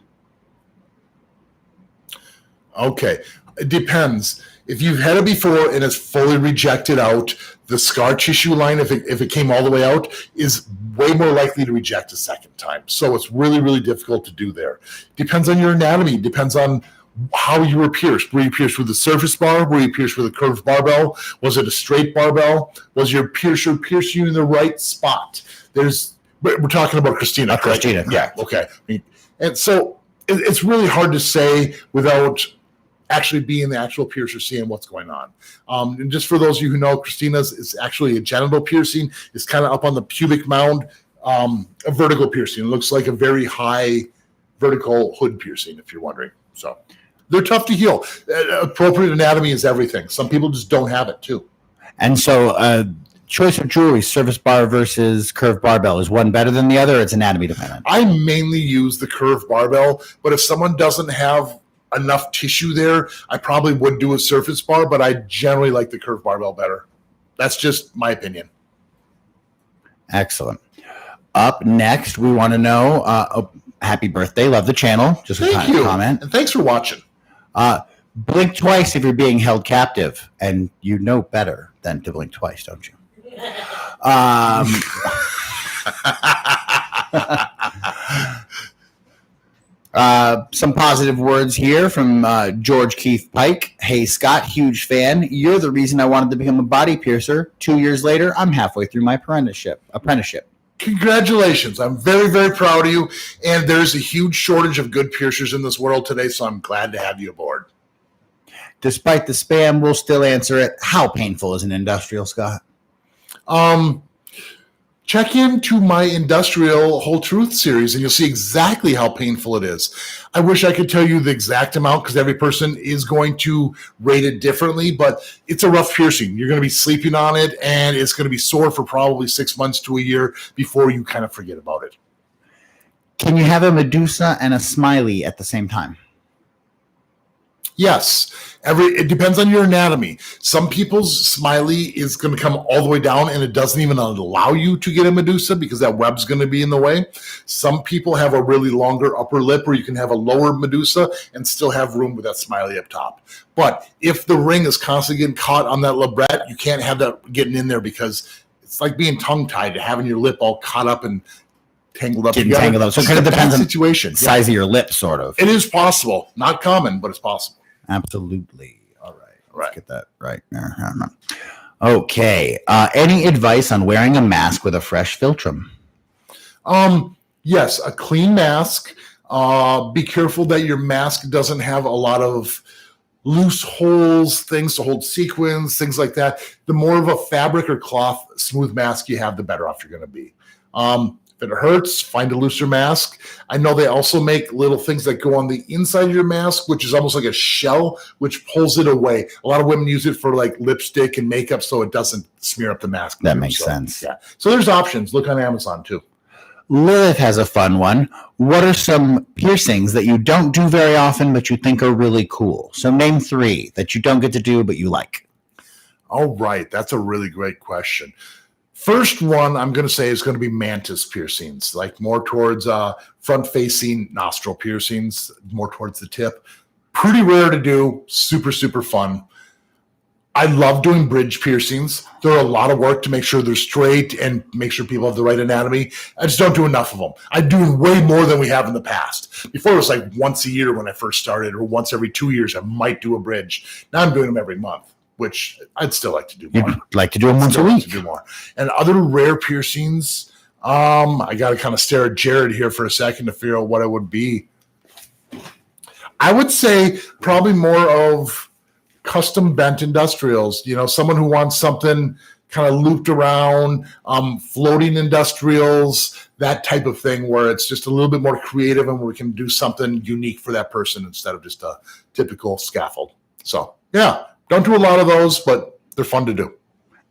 Okay, it depends. If you've had it before and it's fully rejected out, the scar tissue line, if it came all the way out, is way more likely to reject a second time. So it's really, really difficult to do there. Depends on your anatomy. Depends on how you were pierced. Were you pierced with a surface bar? Were you pierced with a curved barbell? Was it a straight barbell? Was your piercer piercing you in the right spot? We're talking about Christina. Christina. Yeah, okay. And so it's really hard to say without actually being the actual piercer, seeing what's going on. And just for those of you who know, Christina's is actually a genital piercing. It's kind of up on the pubic mound, a vertical piercing. It looks like a very high vertical hood piercing, if you're wondering. So they're tough to heal. Appropriate anatomy is everything. Some people just don't have it too. And so choice of jewelry, surface bar versus curved barbell, is one better than the other? Or it's anatomy dependent? I mainly use the curved barbell, but if someone doesn't have enough tissue there, I probably would do a surface bar, but I generally like the curved barbell better. That's just my opinion. Excellent. Up next, we want to know, happy birthday, love the channel. Just a Thank you. Comment. And thanks for watching. Blink twice if you're being held captive, and you know better than to blink twice, don't you? Some positive words here from George Keith Pike. Hey, Scott, huge fan. You're the reason I wanted to become a body piercer. 2 years later, I'm halfway through my apprenticeship. Congratulations. I'm very, very proud of you. And there's a huge shortage of good piercers in this world today, so I'm glad to have you aboard. Despite the spam, we'll still answer it. How painful is an industrial, Scott? Check into my industrial Whole Truth series and you'll see exactly how painful it is. I wish I could tell you the exact amount because every person is going to rate it differently, but it's a rough piercing. You're going to be sleeping on it and it's going to be sore for probably 6 months to a year before you kind of forget about it. Can you have a Medusa and a Smiley at the same time? Yes. It depends on your anatomy. Some people's Smiley is going to come all the way down and it doesn't even allow you to get a Medusa because that web's going to be in the way. Some people have a really longer upper lip where you can have a lower Medusa and still have room with that Smiley up top. But if the ring is constantly getting caught on that labret, you can't have that getting in there because it's like being tongue-tied to having your lip all caught up and tangled up. So it kind of depends on situation. Size of your lip, sort of. It is possible. Not common, but it's possible. Absolutely. All right. Let's get that right there. Okay. Any advice on wearing a mask with a fresh philtrum? Yes, a clean mask. Be careful that your mask doesn't have a lot of loose holes, things to hold sequins, things like that. The more of a fabric or cloth smooth mask you have, the better off you're going to be. If it hurts, find a looser mask. I know they also make little things that go on the inside of your mask, which is almost like a shell, which pulls it away. A lot of women use it for like lipstick and makeup so it doesn't smear up the mask. That makes sense. Yeah. So there's options. Look on Amazon too. Lilith has a fun one. What are some piercings that you don't do very often but you think are really cool? So name 3 that you don't get to do but you like. All right. That's a really great question. First one I'm going to say is going to be mantis piercings, like more towards front-facing nostril piercings, more towards the tip. Pretty rare to do, super, super fun. I love doing bridge piercings. They're a lot of work to make sure they're straight and make sure people have the right anatomy. I just don't do enough of them. I do way more than we have in the past. Before it was like once a year when I first started, or once every 2 years I might do a bridge. Now I'm doing them every month, which I'd still like to do more. You'd like to do them once a week. To do more. And other rare piercings, I got to kind of stare at Jared here for a second to figure out what it would be. I would say probably more of custom bent industrials. You know, someone who wants something kind of looped around, floating industrials, that type of thing where it's just a little bit more creative and we can do something unique for that person instead of just a typical scaffold. So, yeah, don't do a lot of those, but they're fun to do.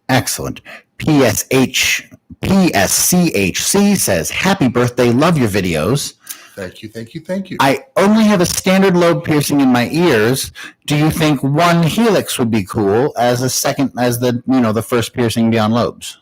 Excellent. PSCHC says, happy birthday, love your videos. Thank you, thank you, thank you. I only have a standard lobe piercing in my ears. Do you think one helix would be cool as the first piercing beyond lobes?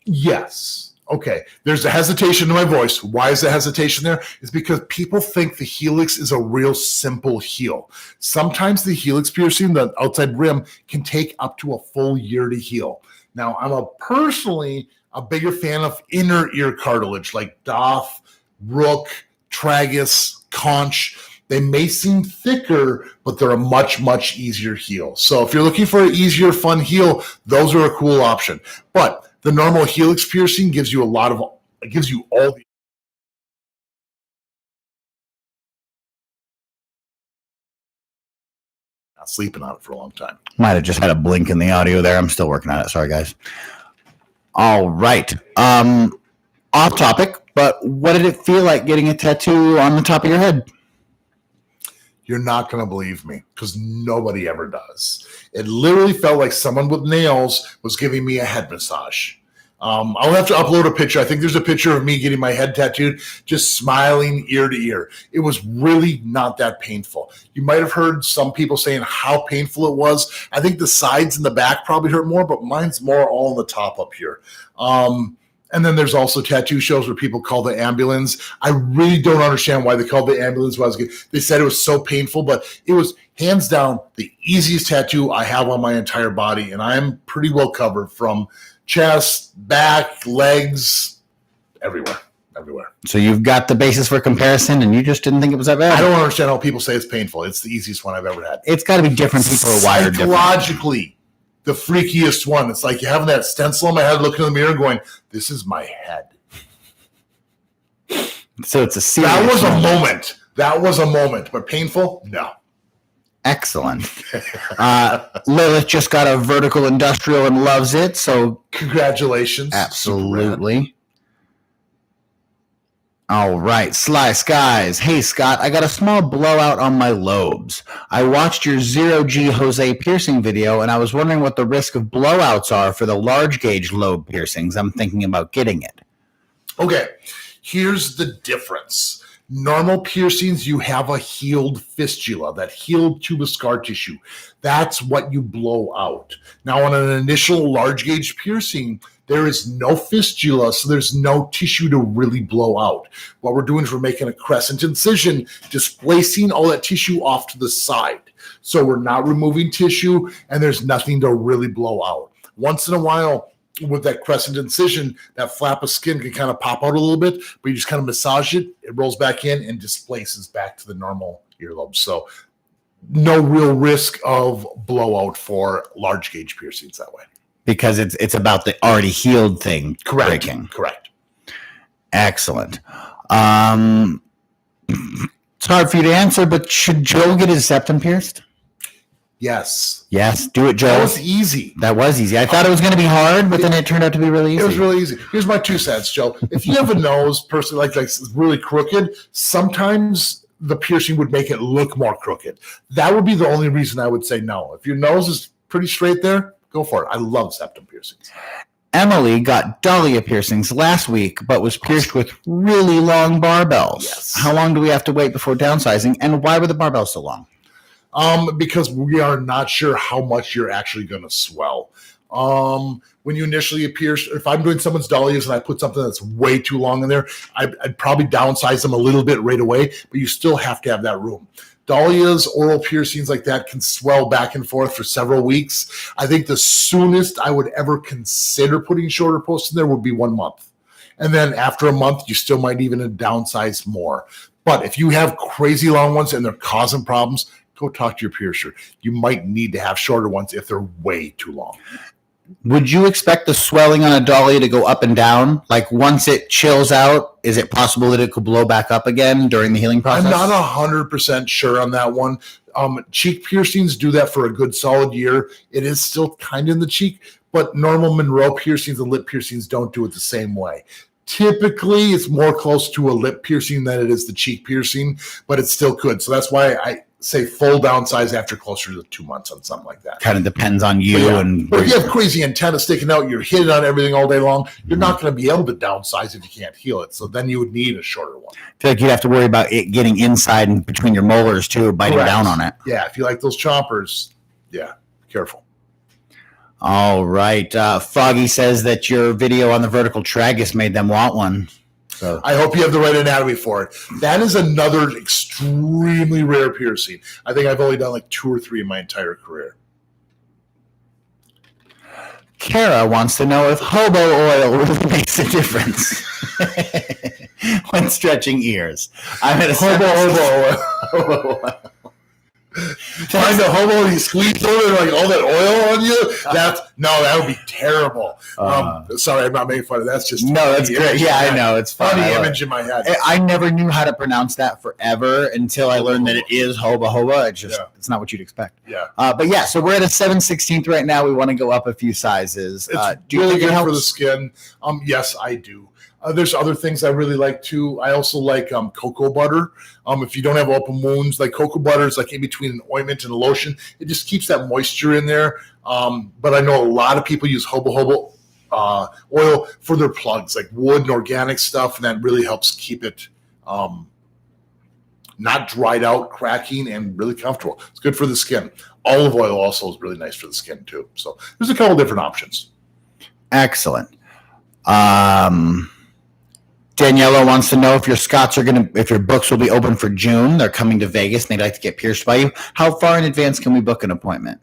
Yes. Okay. There's a hesitation in my voice. Why is the hesitation there? It's because people think the helix is a real simple heal. Sometimes the helix piercing, the outside rim, can take up to a full year to heal. Now, I'm personally a bigger fan of inner ear cartilage like Daith, Rook, tragus, conch. They may seem thicker, but they're a much, much easier heal. So if you're looking for an easier, fun heal, those are a cool option. But the normal helix piercing gives you all the. Not sleeping on it for a long time. Might have just had a blink in the audio there. I'm still working on it. Sorry, guys. All right. Off topic, but what did it feel like getting a tattoo on the top of your head? You're not going to believe me because nobody ever does. It literally felt like someone with nails was giving me a head massage. I'll have to upload a picture. I think there's a picture of me getting my head tattooed, just smiling ear to ear. It was really not that painful. You might have heard some people saying how painful it was. I think the sides and the back probably hurt more, but mine's more all on the top up here. And then there's also tattoo shows where people call the ambulance. I really don't understand why they called the ambulance. They said it was so painful, but it was hands down the easiest tattoo I have on my entire body. And I'm pretty well covered from chest, back, legs, everywhere. So you've got the basis for comparison and you just didn't think it was that bad? I don't understand how people say it's painful. It's the easiest one I've ever had. It's got to be different. People are wired different. Psychologically, the freakiest one. It's like you having that stencil on my head, looking in the mirror going, this is my head. So it's a serious That was a moment, but painful? No. Excellent. Lilith just got a vertical industrial and loves it, so congratulations. Absolutely. All right, Sly Skies. Hey, Scott, I got a small blowout on my lobes. I watched your 0G Jose piercing video, and I was wondering what the risk of blowouts are for the large gauge lobe piercings. I'm thinking about getting it. Okay, here's the difference. Normal piercings, you have a healed fistula, that healed tube of scar tissue. That's what you blow out. Now, on an initial large gauge piercing, there is no fistula, so there's no tissue to really blow out. What we're doing is we're making a crescent incision, displacing all that tissue off to the side. So we're not removing tissue, and there's nothing to really blow out. Once in a while, with that crescent incision, that flap of skin can kind of pop out a little bit, but you just kind of massage it, it rolls back in and displaces back to the normal earlobe. So no real risk of blowout for large gauge piercings that way. Because it's about the already healed thing breaking. Correct. Excellent. It's hard for you to answer, but should Joe get his septum pierced? Yes. Yes. Do it, Joe. That was easy. I thought it was going to be hard, but then it turned out to be really easy. It was really easy. Here's my 2 cents, Joe. If you have a nose person like really crooked, sometimes the piercing would make it look more crooked. That would be the only reason I would say no. If your nose is pretty straight there, go for it. I love septum piercings. Emily got Dahlia piercings last week, but was pierced with really long barbells. Yes. How long do we have to wait before downsizing, and why were the barbells so long? Because we are not sure how much you're actually going to swell. When you initially pierce, if I'm doing someone's Dahlias and I put something that's way too long in there, I'd probably downsize them a little bit right away, but you still have to have that room. Dahlias, oral piercings like that can swell back and forth for several weeks. I think the soonest I would ever consider putting shorter posts in there would be 1 month. And then after a month, you still might even downsize more. But if you have crazy long ones and they're causing problems, go talk to your piercer. You might need to have shorter ones if they're way too long. Would you expect the swelling on a Dahlia to go up and down? Like once it chills out, is it possible that it could blow back up again during the healing process? I'm not 100% sure on that one. Cheek piercings do that for a good solid year. It is still kind of in the cheek, but normal Monroe piercings and lip piercings don't do it the same way. Typically, it's more close to a lip piercing than it is the cheek piercing, but it still could. So that's why say full downsize after closer to 2 months on something like that. Kind of depends on you. But if you have crazy antenna sticking out, you're hitting on everything all day long, you're not going to be able to downsize if you can't heal it. So then you would need a shorter one. I feel like you'd have to worry about it getting inside and between your molars too, biting down on it. Yeah, if you like those chompers, yeah, careful. All right. Foggy says that your video on the vertical tragus made them want one. So I hope you have the right anatomy for it. That is another extremely rare piercing. I think I've only done like 2 or 3 in my entire career. Kara wants to know if hobo oil really makes a difference when stretching ears. I'm at a hobo oil. Find a hobo and you squeeze over like all that oil on you. That would be terrible. Sorry, I'm not making fun of that. That's just that's great. Yeah, I know it's funny image in my head. I never knew how to pronounce that forever until I learned that it is hoba. It's not what you'd expect. Yeah. But yeah, so we're at a 7/16 right now. We want to go up a few sizes. It's really good for the skin. Yes, I do. There's other things I really like too. I also like cocoa butter. If you don't have open wounds, like cocoa butter is like in between an ointment and a lotion. It just keeps that moisture in there. But I know a lot of people use hobo oil for their plugs, like wood and organic stuff, and that really helps keep it not dried out, cracking, and really comfortable. It's good for the skin. Olive oil also is really nice for the skin too. So there's a couple different options. Excellent. Daniela wants to know if if your books will be open for June. They're coming to Vegas and they'd like to get pierced by you. How far in advance can we book an appointment?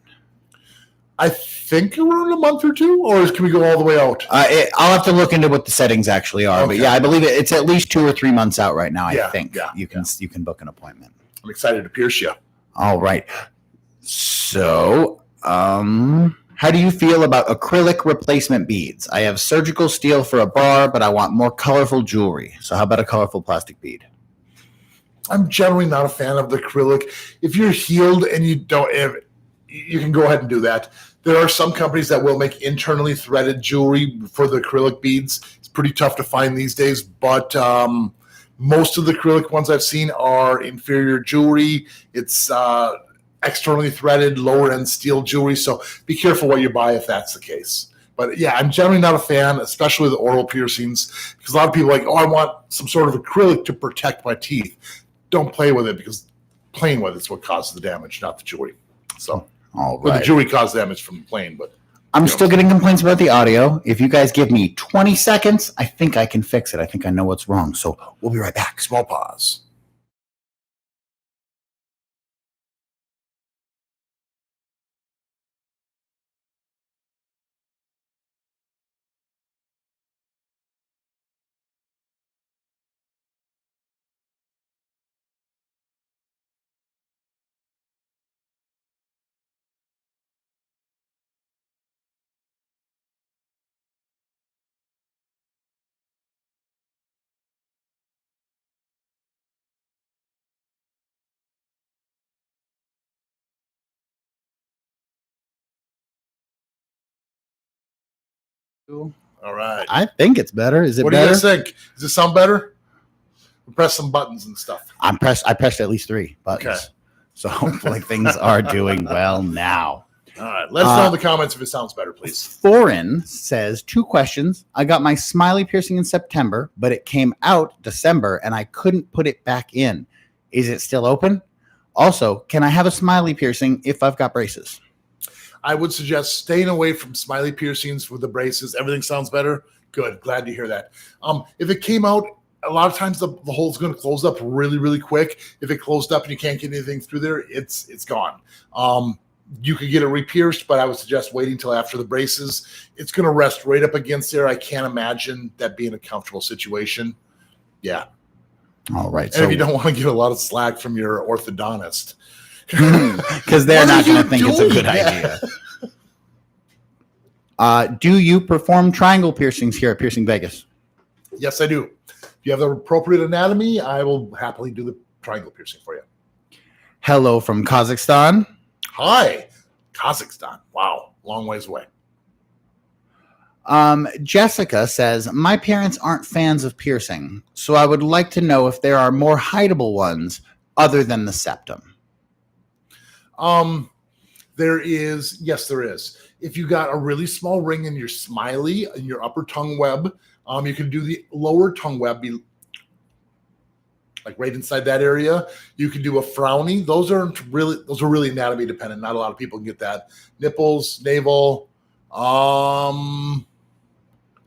I think around a month or 2, or can we go all the way out? I'll have to look into what the settings actually are, okay. But yeah, I believe it's at least 2 or 3 months out right now. I think you can book an appointment. I'm excited to pierce you. All right. So, how do you feel about acrylic replacement beads? I have surgical steel for a bar, but I want more colorful jewelry. So how about a colorful plastic bead? I'm generally not a fan of the acrylic. If you're healed and you don't have, you can go ahead and do that. There are some companies that will make internally threaded jewelry for the acrylic beads. It's pretty tough to find these days, but most of the acrylic ones I've seen are inferior jewelry. It's externally threaded, lower end steel jewelry. So be careful what you buy if that's the case. But yeah, I'm generally not a fan, especially the oral piercings, because a lot of people are like, I want some sort of acrylic to protect my teeth. Don't play with it, because playing with it's what causes the damage, not the jewelry. So, all right. Well, the jewelry caused damage from playing, but I'm still getting complaints about the audio. If you guys give me 20 seconds, I think I can fix it. I think I know what's wrong. So we'll be right back. Small pause. All right. I think it's better. Is it what better? What do you guys think? Does it sound better? We'll press some buttons and stuff. I pressed at least 3 buttons. Okay. So hopefully things are doing well now. All right. Let us know in the comments if it sounds better, please. Foreign says 2 questions. I got my Smiley piercing in September, but it came out December and I couldn't put it back in. Is it still open? Also, can I have a Smiley piercing if I've got braces? I would suggest staying away from Smiley piercings with the braces. Everything sounds better. Good. Glad to hear that. If it came out, a lot of times the hole's going to close up really, really quick. If it closed up and you can't get anything through there, it's gone. You could get it re-pierced, but I would suggest waiting until after the braces. It's going to rest right up against there. I can't imagine that being a comfortable situation. Yeah. All right. And if you don't want to get a lot of slack from your orthodontist, because they're not going to think it's a good idea. Do you perform triangle piercings here at Piercing Vegas? Yes, I do. If you have the appropriate anatomy, I will happily do the triangle piercing for you. Hello from Kazakhstan. Hi, Kazakhstan. Wow, long ways away. Jessica says, my parents aren't fans of piercing, so I would like to know if there are more hideable ones other than the septum. There is, yes, there is. If you got a really small ring in your smiley, in your upper tongue web, you can do the lower tongue web, like right inside that area. You can do a frowny. Those are really anatomy dependent. Not a lot of people can get that. Nipples, navel.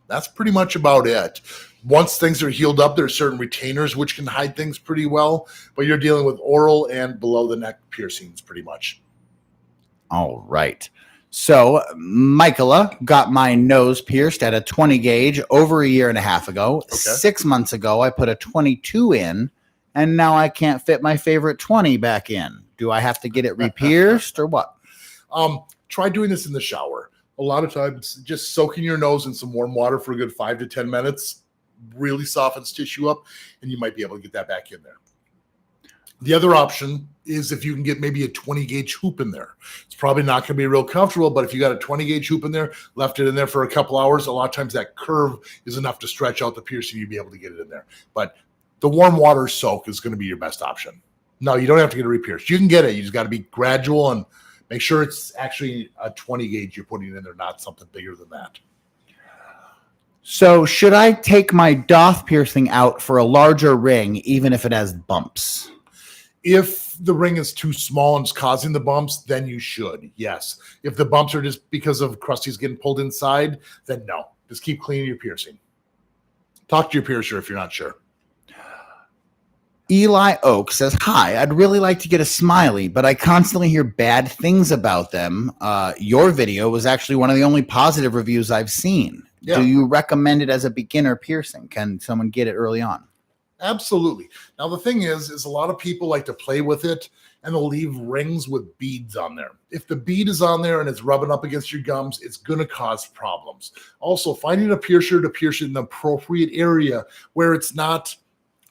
That's pretty much about it. Once things are healed up, there are certain retainers which can hide things pretty well, but you're dealing with oral and below the neck piercings pretty much. All right. So Michaela got my nose pierced at a 20 gauge over a year and a half ago. Okay. 6 months ago, I put a 22 in, and now I can't fit my favorite 20 back in. Do I have to get it re-pierced or what? Try doing this in the shower. A lot of times, just soaking your nose in some warm water for a good 5 to 10 minutes really softens tissue up, and you might be able to get that back in there. The other option is if you can get maybe a 20 gauge hoop in there. It's probably not going to be real comfortable, but if you got a 20 gauge hoop in there, left it in there for a couple hours, a lot of times that curve is enough to stretch out the piercing. You'd be able to get it in there. But the warm water soak is going to be your best option. No, you don't have to get it re-pierced. You can get it. You just got to be gradual and make sure it's actually a 20 gauge you're putting in there, not something bigger than that. So should I take my Daith piercing out for a larger ring, even if it has bumps? If the ring is too small and it's causing the bumps, then you should, yes. If the bumps are just because of crusties getting pulled inside, then no. Just keep cleaning your piercing. Talk to your piercer if you're not sure. Eli Oak says, hi, I'd really like to get a smiley, but I constantly hear bad things about them. Your video was actually one of the only positive reviews I've seen. Yeah. Do you recommend it as a beginner piercing? Can someone get it early on? Absolutely. Now, the thing is a lot of people like to play with it and they'll leave rings with beads on there. If the bead is on there and it's rubbing up against your gums, it's going to cause problems. Also, finding a piercer to pierce it in the appropriate area where it's not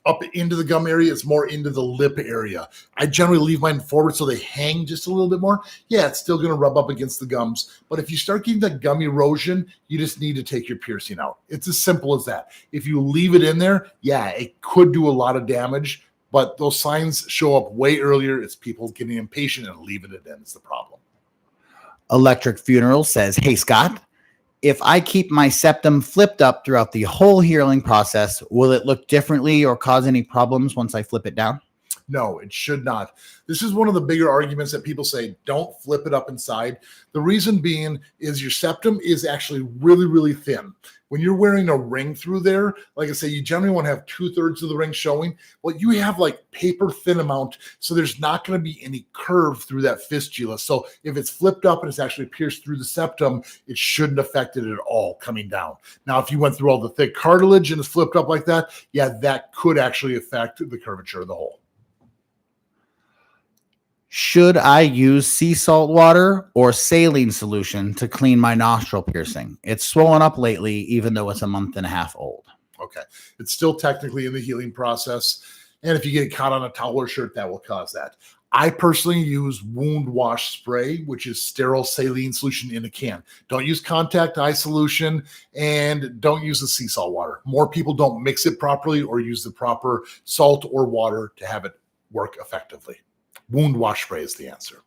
up into the gum area, it's more into the lip area. I generally leave mine forward so they hang just a little bit more. Yeah, it's still going to rub up against the gums. But if you start getting that gum erosion, you just need to take your piercing out. It's as simple as that. If you leave it in there, yeah, it could do a lot of damage, but those signs show up way earlier. It's people getting impatient and leaving it in. It's the problem. Electric Funeral says, hey, Scott, if I keep my septum flipped up throughout the whole healing process, will it look differently or cause any problems once I flip it down? No, it should not. This is one of the bigger arguments that people say, don't flip it up inside. The reason being is your septum is actually really, really thin. When you're wearing a ring through there, like I say, you generally want to have 2/3 of the ring showing. Well, you have like paper thin amount, so there's not going to be any curve through that fistula. So if it's flipped up and it's actually pierced through the septum, it shouldn't affect it at all coming down. Now, if you went through all the thick cartilage and it's flipped up like that, yeah, that could actually affect the curvature of the hole. Should I use sea salt water or saline solution to clean my nostril piercing? It's swollen up lately, even though it's a month and a half old. Okay. It's still technically in the healing process. And if you get caught on a towel or shirt, that will cause that. I personally use wound wash spray, which is sterile saline solution in a can. Don't use contact eye solution and don't use the sea salt water. More people don't mix it properly or use the proper salt or water to have it work effectively. Wound wash spray is the answer.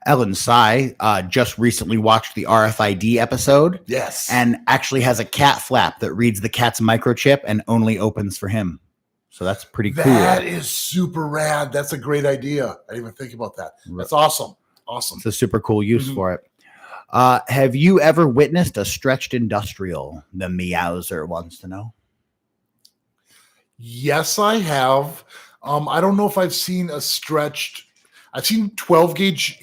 Ellen Sy just recently watched the RFID episode. Yes. And actually has a cat flap that reads the cat's microchip and only opens for him. So that's pretty cool. That is super rad. That's a great idea. I didn't even think about that. That's awesome. Awesome. It's a super cool use for it. Have you ever witnessed a stretched industrial? The Meowser wants to know. Yes, I have. I don't know if I've seen a stretched. I've seen 12 gauge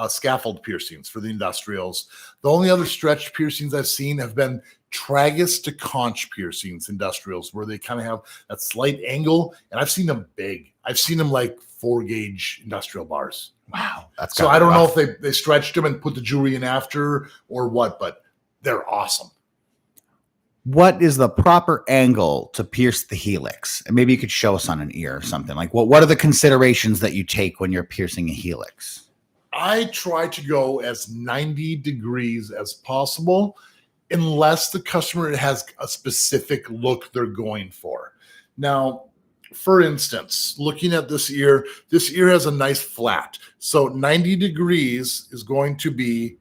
scaffold piercings for the industrials. The only other stretched piercings I've seen have been tragus to conch piercings, industrials, where they kind of have that slight angle. And I've seen them big. I've seen them like 4 gauge industrial bars. Wow. That's so I don't know if they stretched them and put the jewelry in after or what, but they're awesome. What is the proper angle to pierce the helix? And maybe you could show us on an ear or something. Like what are the considerations that you take when you're piercing a helix? I try to go as 90 degrees as possible, unless the customer has a specific look they're going for. Now, For instance, looking at this ear has a nice flat. So 90 degrees is going to be,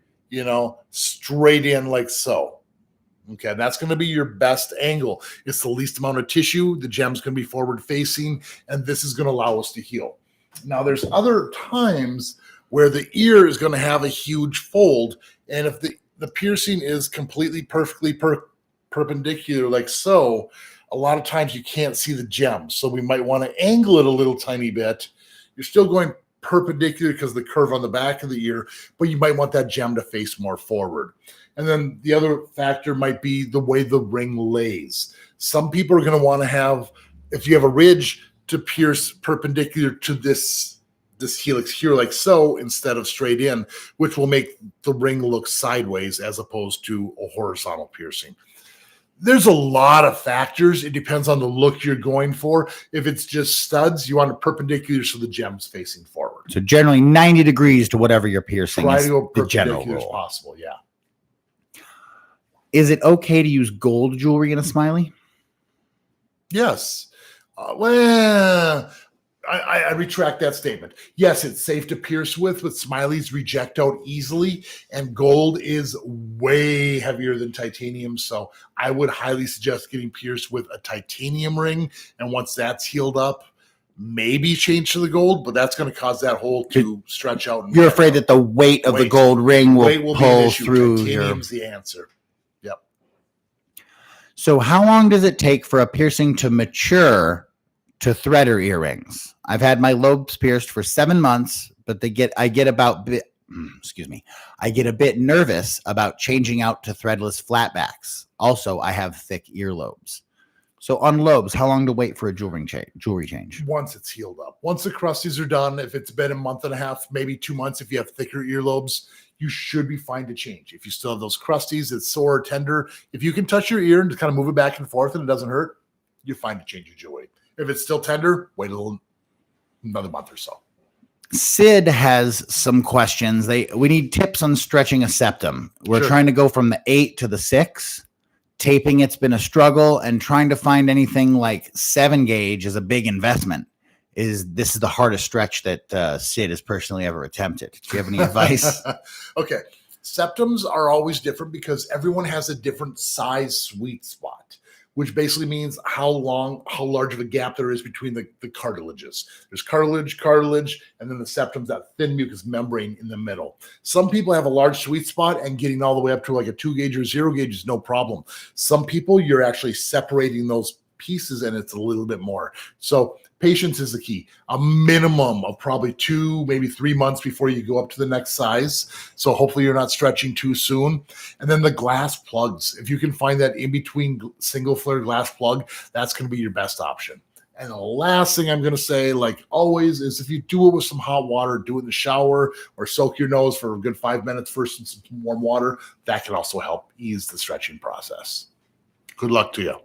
straight in like so. Okay, that's going to be your best angle. It's the least amount of tissue. The gem's going to be forward facing, and this is going to allow us to heal. Now, there's other times where the ear is going to have a huge fold, and if the piercing is completely perfectly perpendicular like so, a lot of times you can't see the gem. So we might want to angle it a little tiny bit. You're still going perpendicular because of the curve on the back of the ear, but you might want that gem to face more forward. And then the other factor might be the way the ring lays. Some people are going to want to have, if you have a ridge, to pierce perpendicular to this helix here like so instead of straight in, which will make the ring look sideways as opposed to a horizontal piercing. There's a lot of factors. It depends on the look you're going for. If it's just studs, you want it perpendicular so the gem's facing forward. So generally 90 degrees to whatever you're piercing. Try is to go the general perpendicular as rule. possible, yeah. Is it okay to use gold jewelry in a smiley? Yes. I retract that statement. Yes, it's safe to pierce with, but smileys reject out easily, and gold is way heavier than titanium. So I would highly suggest getting pierced with a titanium ring. And once that's healed up, maybe change to the gold, but that's going to cause that hole to stretch out. You're afraid that the weight of the gold ring will pull through. Titanium's the answer. Yep. So how long does it take for a piercing to mature to threader earrings? I've had my lobes pierced for 7 months, but I get a bit nervous about changing out to threadless flatbacks. Also, I have thick earlobes. So on lobes, how long to wait for a jewelry change? Once it's healed up. Once the crusties are done, if it's been a month and a half, maybe 2 months, if you have thicker earlobes, you should be fine to change. If you still have those crusties, it's sore or tender, if you can touch your ear and just kind of move it back and forth and it doesn't hurt, you're fine to change your jewelry. If it's still tender, wait another month or so. Sid has some questions. We need tips on stretching a septum. We're Sure. trying to go from the 8 to the 6. Taping it's been a struggle, and trying to find anything like 7 gauge is a big investment. This is the hardest stretch that Sid has personally ever attempted. Do you have any advice? Okay. Septums are always different because everyone has a different size sweet spot, which basically means how large of a gap there is between the cartilages. There's cartilage, and then the septum's that thin mucous membrane in the middle. Some people have a large sweet spot, and getting all the way up to like a 2 gauge or 0 gauge is no problem. Some people, you're actually separating those pieces and it's a little bit more. So patience is the key. A minimum of probably 2, maybe 3 months before you go up to the next size. So hopefully you're not stretching too soon. And then the glass plugs. If you can find that in between single flare glass plug, that's going to be your best option. And the last thing I'm going to say, like always, is if you do it with some hot water, do it in the shower or soak your nose for a good 5 minutes first in some warm water. That can also help ease the stretching process. Good luck to you.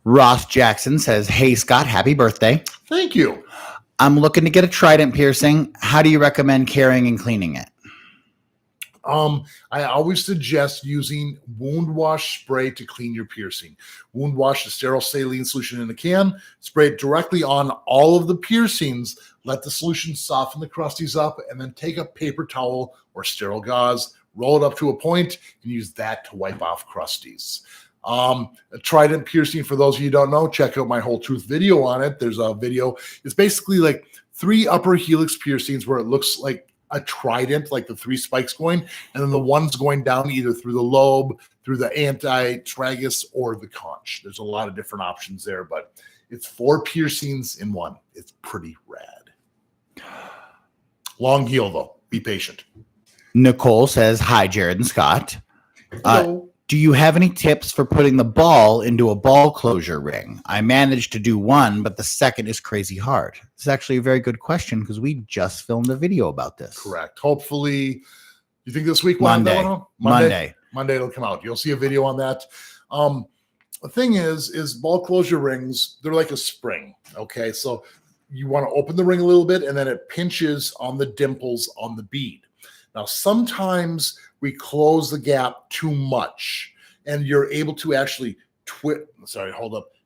Ross Jackson says, "Hey, Scott, happy birthday. Thank you. I'm looking to get a trident piercing. How do you recommend carrying and cleaning it?" I always suggest using wound wash spray to clean your piercing. Wound wash the sterile saline solution in a can, spray it directly on all of the piercings, let the solution soften the crusties up, and then take a paper towel or sterile gauze, roll it up to a point, and use that to wipe off crusties. A trident piercing, for those of you who don't know, check out my whole truth video on it. There's a video. It's basically like 3 upper helix piercings where it looks like a trident, like the 3 spikes going, and then the ones going down either through the lobe, through the tragus, or the conch. There's a lot of different options there, but it's 4 piercings in one. It's pretty rad. Long heal though. Be patient. Nicole says, "Hi, Jared and Scott. Hello. Do you have any tips for putting the ball into a ball closure ring? I managed to do one, but the second is crazy hard." This is actually a very good question because we just filmed a video about this. Correct. Hopefully, you think this week we'll Monday. have that one? Monday it'll come out. You'll see a video on that. The thing is ball closure rings, they're like a spring. Okay. So you want to open the ring a little bit and then it pinches on the dimples on the bead. Now, sometimes we close the gap too much and you're able to actually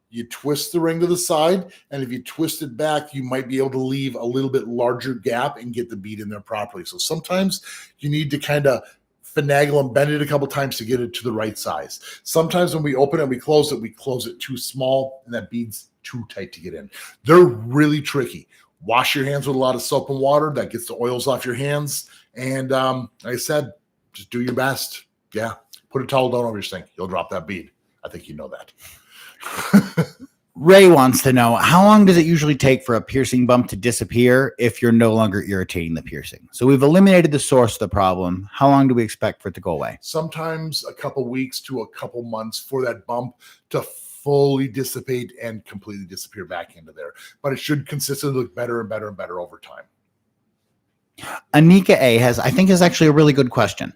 You twist the ring to the side, and if you twist it back, you might be able to leave a little bit larger gap and get the bead in there properly. So sometimes you need to kind of finagle and bend it a couple times to get it to the right size. Sometimes when we open it and we close it too small, and that bead's too tight to get in. They're really tricky. Wash your hands with a lot of soap and water. That gets the oils off your hands. And like I said, just do your best. Yeah. Put a towel down over your sink. You'll drop that bead. I think you know that. Ray wants to know, how long does it usually take for a piercing bump to disappear if you're no longer irritating the piercing? So we've eliminated the source of the problem. How long do we expect for it to go away? Sometimes a couple weeks to a couple months for that bump to fully dissipate and completely disappear back into there. But it should consistently look better and better and better over time. Anika A has actually a really good question.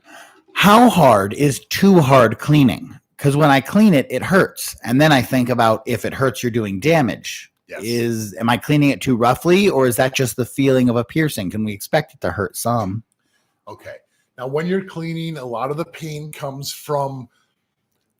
How hard is too hard cleaning? Because when I clean it, it hurts. And then I think about, if it hurts, you're doing damage. Yes. Am I cleaning it too roughly, or is that just the feeling of a piercing? Can we expect it to hurt some? Okay. Now, when you're cleaning, a lot of the pain comes from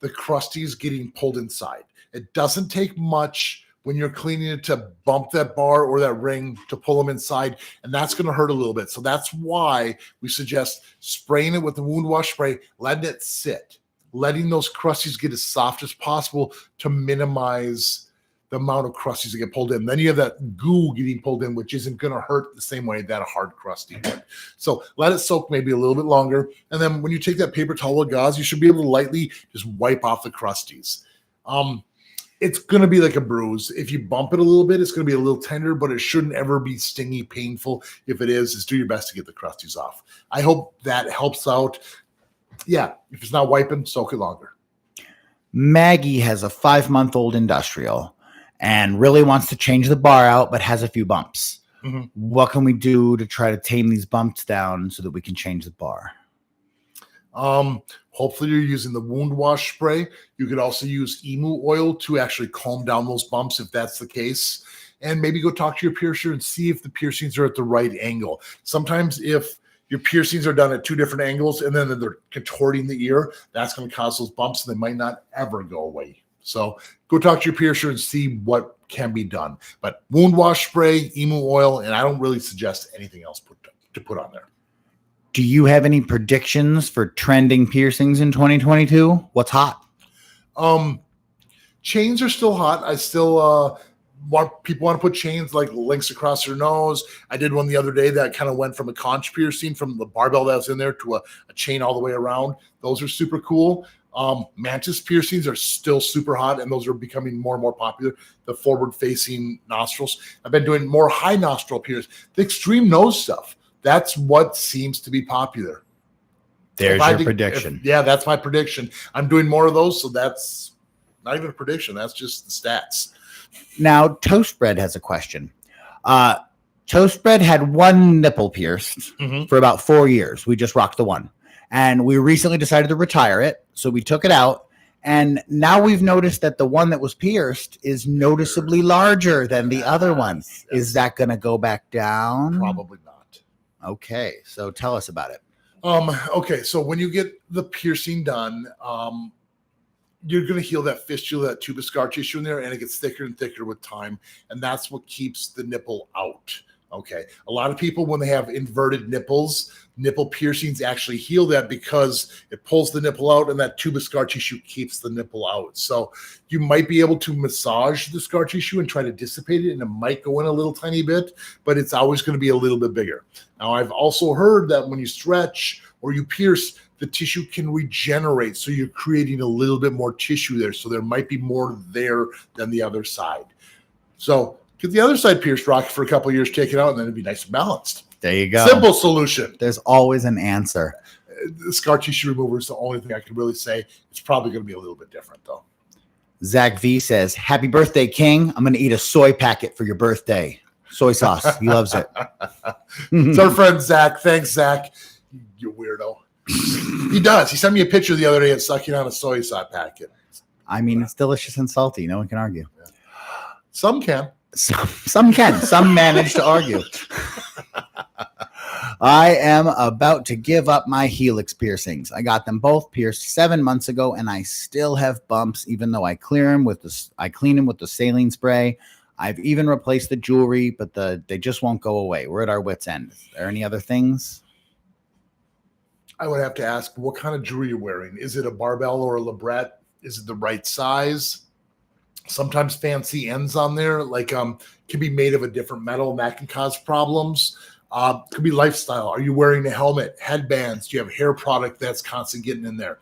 the crusties getting pulled inside. It doesn't take much when you're cleaning it to bump that bar or that ring to pull them inside, and that's going to hurt a little bit. So that's why we suggest spraying it with the wound wash spray, letting it sit, letting those crusties get as soft as possible to minimize the amount of crusties that get pulled in. Then you have that goo getting pulled in, which isn't going to hurt the same way that a hard crusty would. So let it soak maybe a little bit longer. And then when you take that paper towel or gauze, you should be able to lightly just wipe off the crusties. It's going to be like a bruise. If you bump it a little bit, it's going to be a little tender, but it shouldn't ever be stingy, painful. If it is, just do your best to get the crusties off. I hope that helps out. Yeah, if it's not wiping, soak it longer. Maggie has a 5-month-old industrial and really wants to change the bar out, but has a few bumps. Mm-hmm. What can we do to try to tame these bumps down so that we can change the bar? Hopefully you're using the wound wash spray. You could also use emu oil to actually calm down those bumps if that's the case. And maybe go talk to your piercer and see if the piercings are at the right angle. Sometimes if your piercings are done at 2 different angles and then they're contorting the ear, that's going to cause those bumps, and they might not ever go away. So go talk to your piercer and see what can be done. But wound wash spray, emu oil, and I don't really suggest anything else to put on there. Do you have any predictions for trending piercings in 2022? What's hot? Chains are still hot. I still want to put chains like links across their nose. I did one the other day that kind of went from a conch piercing from the barbell that was in there to a chain all the way around. Those are super cool. Mantis piercings are still super hot, and those are becoming more and more popular. The forward-facing nostrils. I've been doing more high nostril piercings. The extreme nose stuff. That's what seems to be popular. There's your prediction. Yeah, that's my prediction. I'm doing more of those, so that's not even a prediction. That's just the stats. Now, Toast Bread has a question. Toast Bread had one nipple pierced for about 4 years. We just rocked the one. And we recently decided to retire it, so we took it out. And now we've noticed that the one that was pierced is noticeably larger than the other one. Yes. Is that going to go back down? Probably not. Okay, so tell us about it. Okay, so when you get the piercing done, you're going to heal that fistula, that tubus scar tissue in there, and it gets thicker and thicker with time, and that's what keeps the nipple out. Okay, a lot of people, when they have inverted nipples, nipple piercings actually heal that because it pulls the nipple out, and that tubus scar tissue keeps the nipple out. So you might be able to massage the scar tissue and try to dissipate it, and it might go in a little tiny bit, but it's always going to be a little bit bigger. Now, I've also heard that when you stretch or you pierce, the tissue can regenerate, so you're creating a little bit more tissue there. So there might be more there than the other side. So get the other side pierced, rock it for a couple of years, take it out, and then it'd be nice and balanced. There you go. Simple solution. There's always an answer. The scar tissue remover is the only thing I can really say. It's probably going to be a little bit different, though. Zach V says, "Happy birthday, King. I'm going to eat a soy packet for your birthday. Soy sauce." He loves it. It's our friend Zach. Thanks, Zach. You weirdo. He does. He sent me a picture the other day of sucking on a soy sauce packet. I mean, it's delicious and salty. No one can argue. Yeah. Some can. Some can. Some manage to argue. I am about to give up my Helix piercings. I got them both pierced 7 months ago, and I still have bumps, even though I clean them with the saline spray. I've even replaced the jewelry, but they just won't go away. We're at our wits' end. Is there any other things? I would have to ask, what kind of jewelry you're wearing? Is it a barbell or a labret? Is it the right size? Sometimes fancy ends on there, can be made of a different metal, and that can cause problems. Could be lifestyle. Are you wearing a helmet, headbands? Do you have hair product that's constantly getting in there?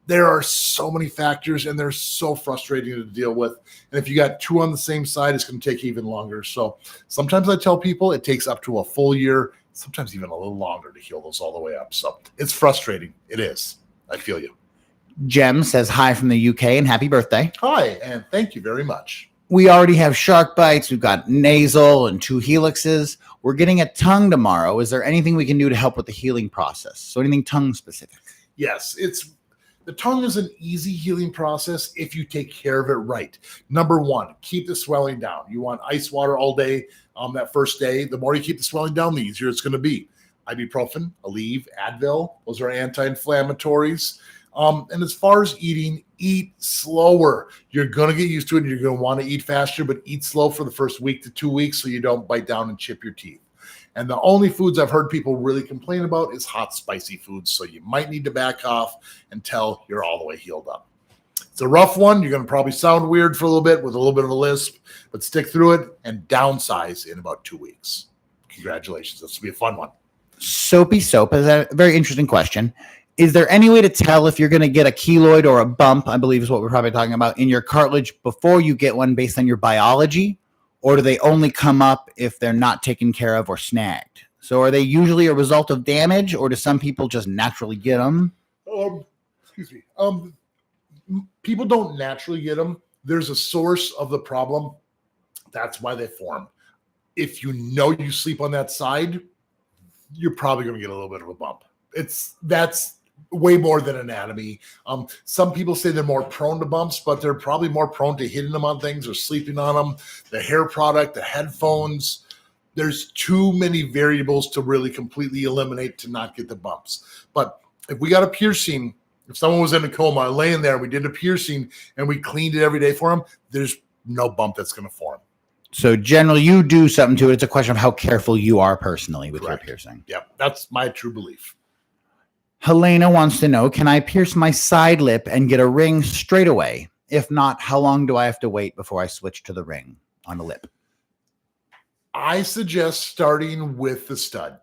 There are so many factors, and they're so frustrating to deal with. And if you got two on the same side, it's going to take even longer. So sometimes I tell people it takes up to a full year, sometimes even a little longer to heal those all the way up. So it's frustrating. It is. I feel you. Jem says hi from the UK and happy birthday. Hi, and thank you very much. We already have shark bites. We've got nasal and 2 helixes. We're getting a tongue tomorrow. Is there anything we can do to help with the healing process? So anything tongue specific? Yes, the tongue is an easy healing process if you take care of it right. Number one, keep the swelling down. You want ice water all day that first day. The more you keep the swelling down, the easier it's going to be. Ibuprofen, Aleve, Advil, those are anti-inflammatories. And as far as eating, eat slower. You're going to get used to it, and you're going to want to eat faster, but eat slow for the first week to 2 weeks so you don't bite down and chip your teeth. And the only foods I've heard people really complain about is hot, spicy foods. So you might need to back off until you're all the way healed up. It's a rough one. You're going to probably sound weird for a little bit with a little bit of a lisp, but stick through it and downsize in about 2 weeks. Congratulations. This will be a fun one. Soapy Soap is a very interesting question. Is there any way to tell if you're going to get a keloid or a bump, I believe is what we're probably talking about, in your cartilage before you get one based on your biology? Or do they only come up if they're not taken care of or snagged? So are they usually a result of damage, or do some people just naturally get them? People don't naturally get them. There's a source of the problem. That's why they form. If you know you sleep on that side, you're probably going to get a little bit of a bump. That's way more than anatomy. Some people say they're more prone to bumps, but they're probably more prone to hitting them on things or sleeping on them. The hair product, the headphones. There's too many variables to really completely eliminate to not get the bumps. But if we got a piercing, if someone was in a coma laying there, we did a piercing and we cleaned it every day for them, there's no bump that's going to form. So generally you do something to it. It's a question of how careful you are personally with your piercing. Yep, that's my true belief. Helena wants to know, can I pierce my side lip and get a ring straight away? If not, how long do I have to wait before I switch to the ring on the lip? I suggest starting with the stud.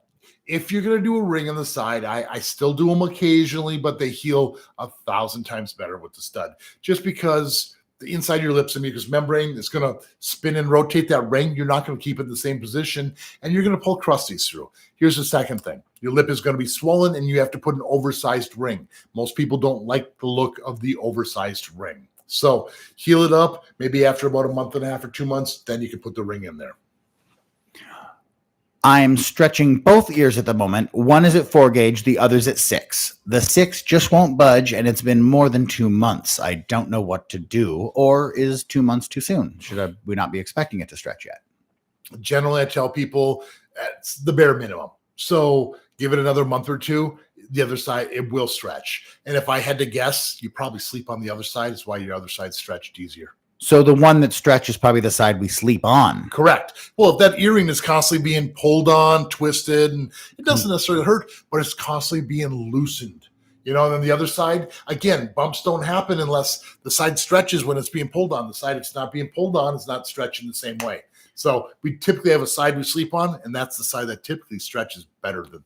If you're going to do a ring on the side, I still do them occasionally, but they heal 1,000 times better with the stud. Just because the inside of your lips and mucous membrane is going to spin and rotate that ring. You're not going to keep it in the same position, and you're going to pull crusties through. Here's the second thing. Your lip is going to be swollen, and you have to put an oversized ring. Most people don't like the look of the oversized ring. So heal it up. Maybe after about a month and a half or 2 months, then you can put the ring in there. I'm stretching both ears at the moment. One is at 4 gauge, the other's at 6. The 6 just won't budge, and it's been more than 2 months. I don't know what to do. Or is 2 months too soon? Should we not be expecting it to stretch yet? Generally, I tell people it's the bare minimum. So give it another month or two. The other side, it will stretch. And if I had to guess, you probably sleep on the other side. That's why your other side stretched easier. So the one that stretches is probably the side we sleep on. Correct. Well, if that earring is constantly being pulled on, twisted, and it doesn't necessarily hurt, but it's constantly being loosened. And then the other side, again, bumps don't happen unless the side stretches when it's being pulled on. The side it's not being pulled on is not stretching the same way. So we typically have a side we sleep on, and that's the side that typically stretches better than,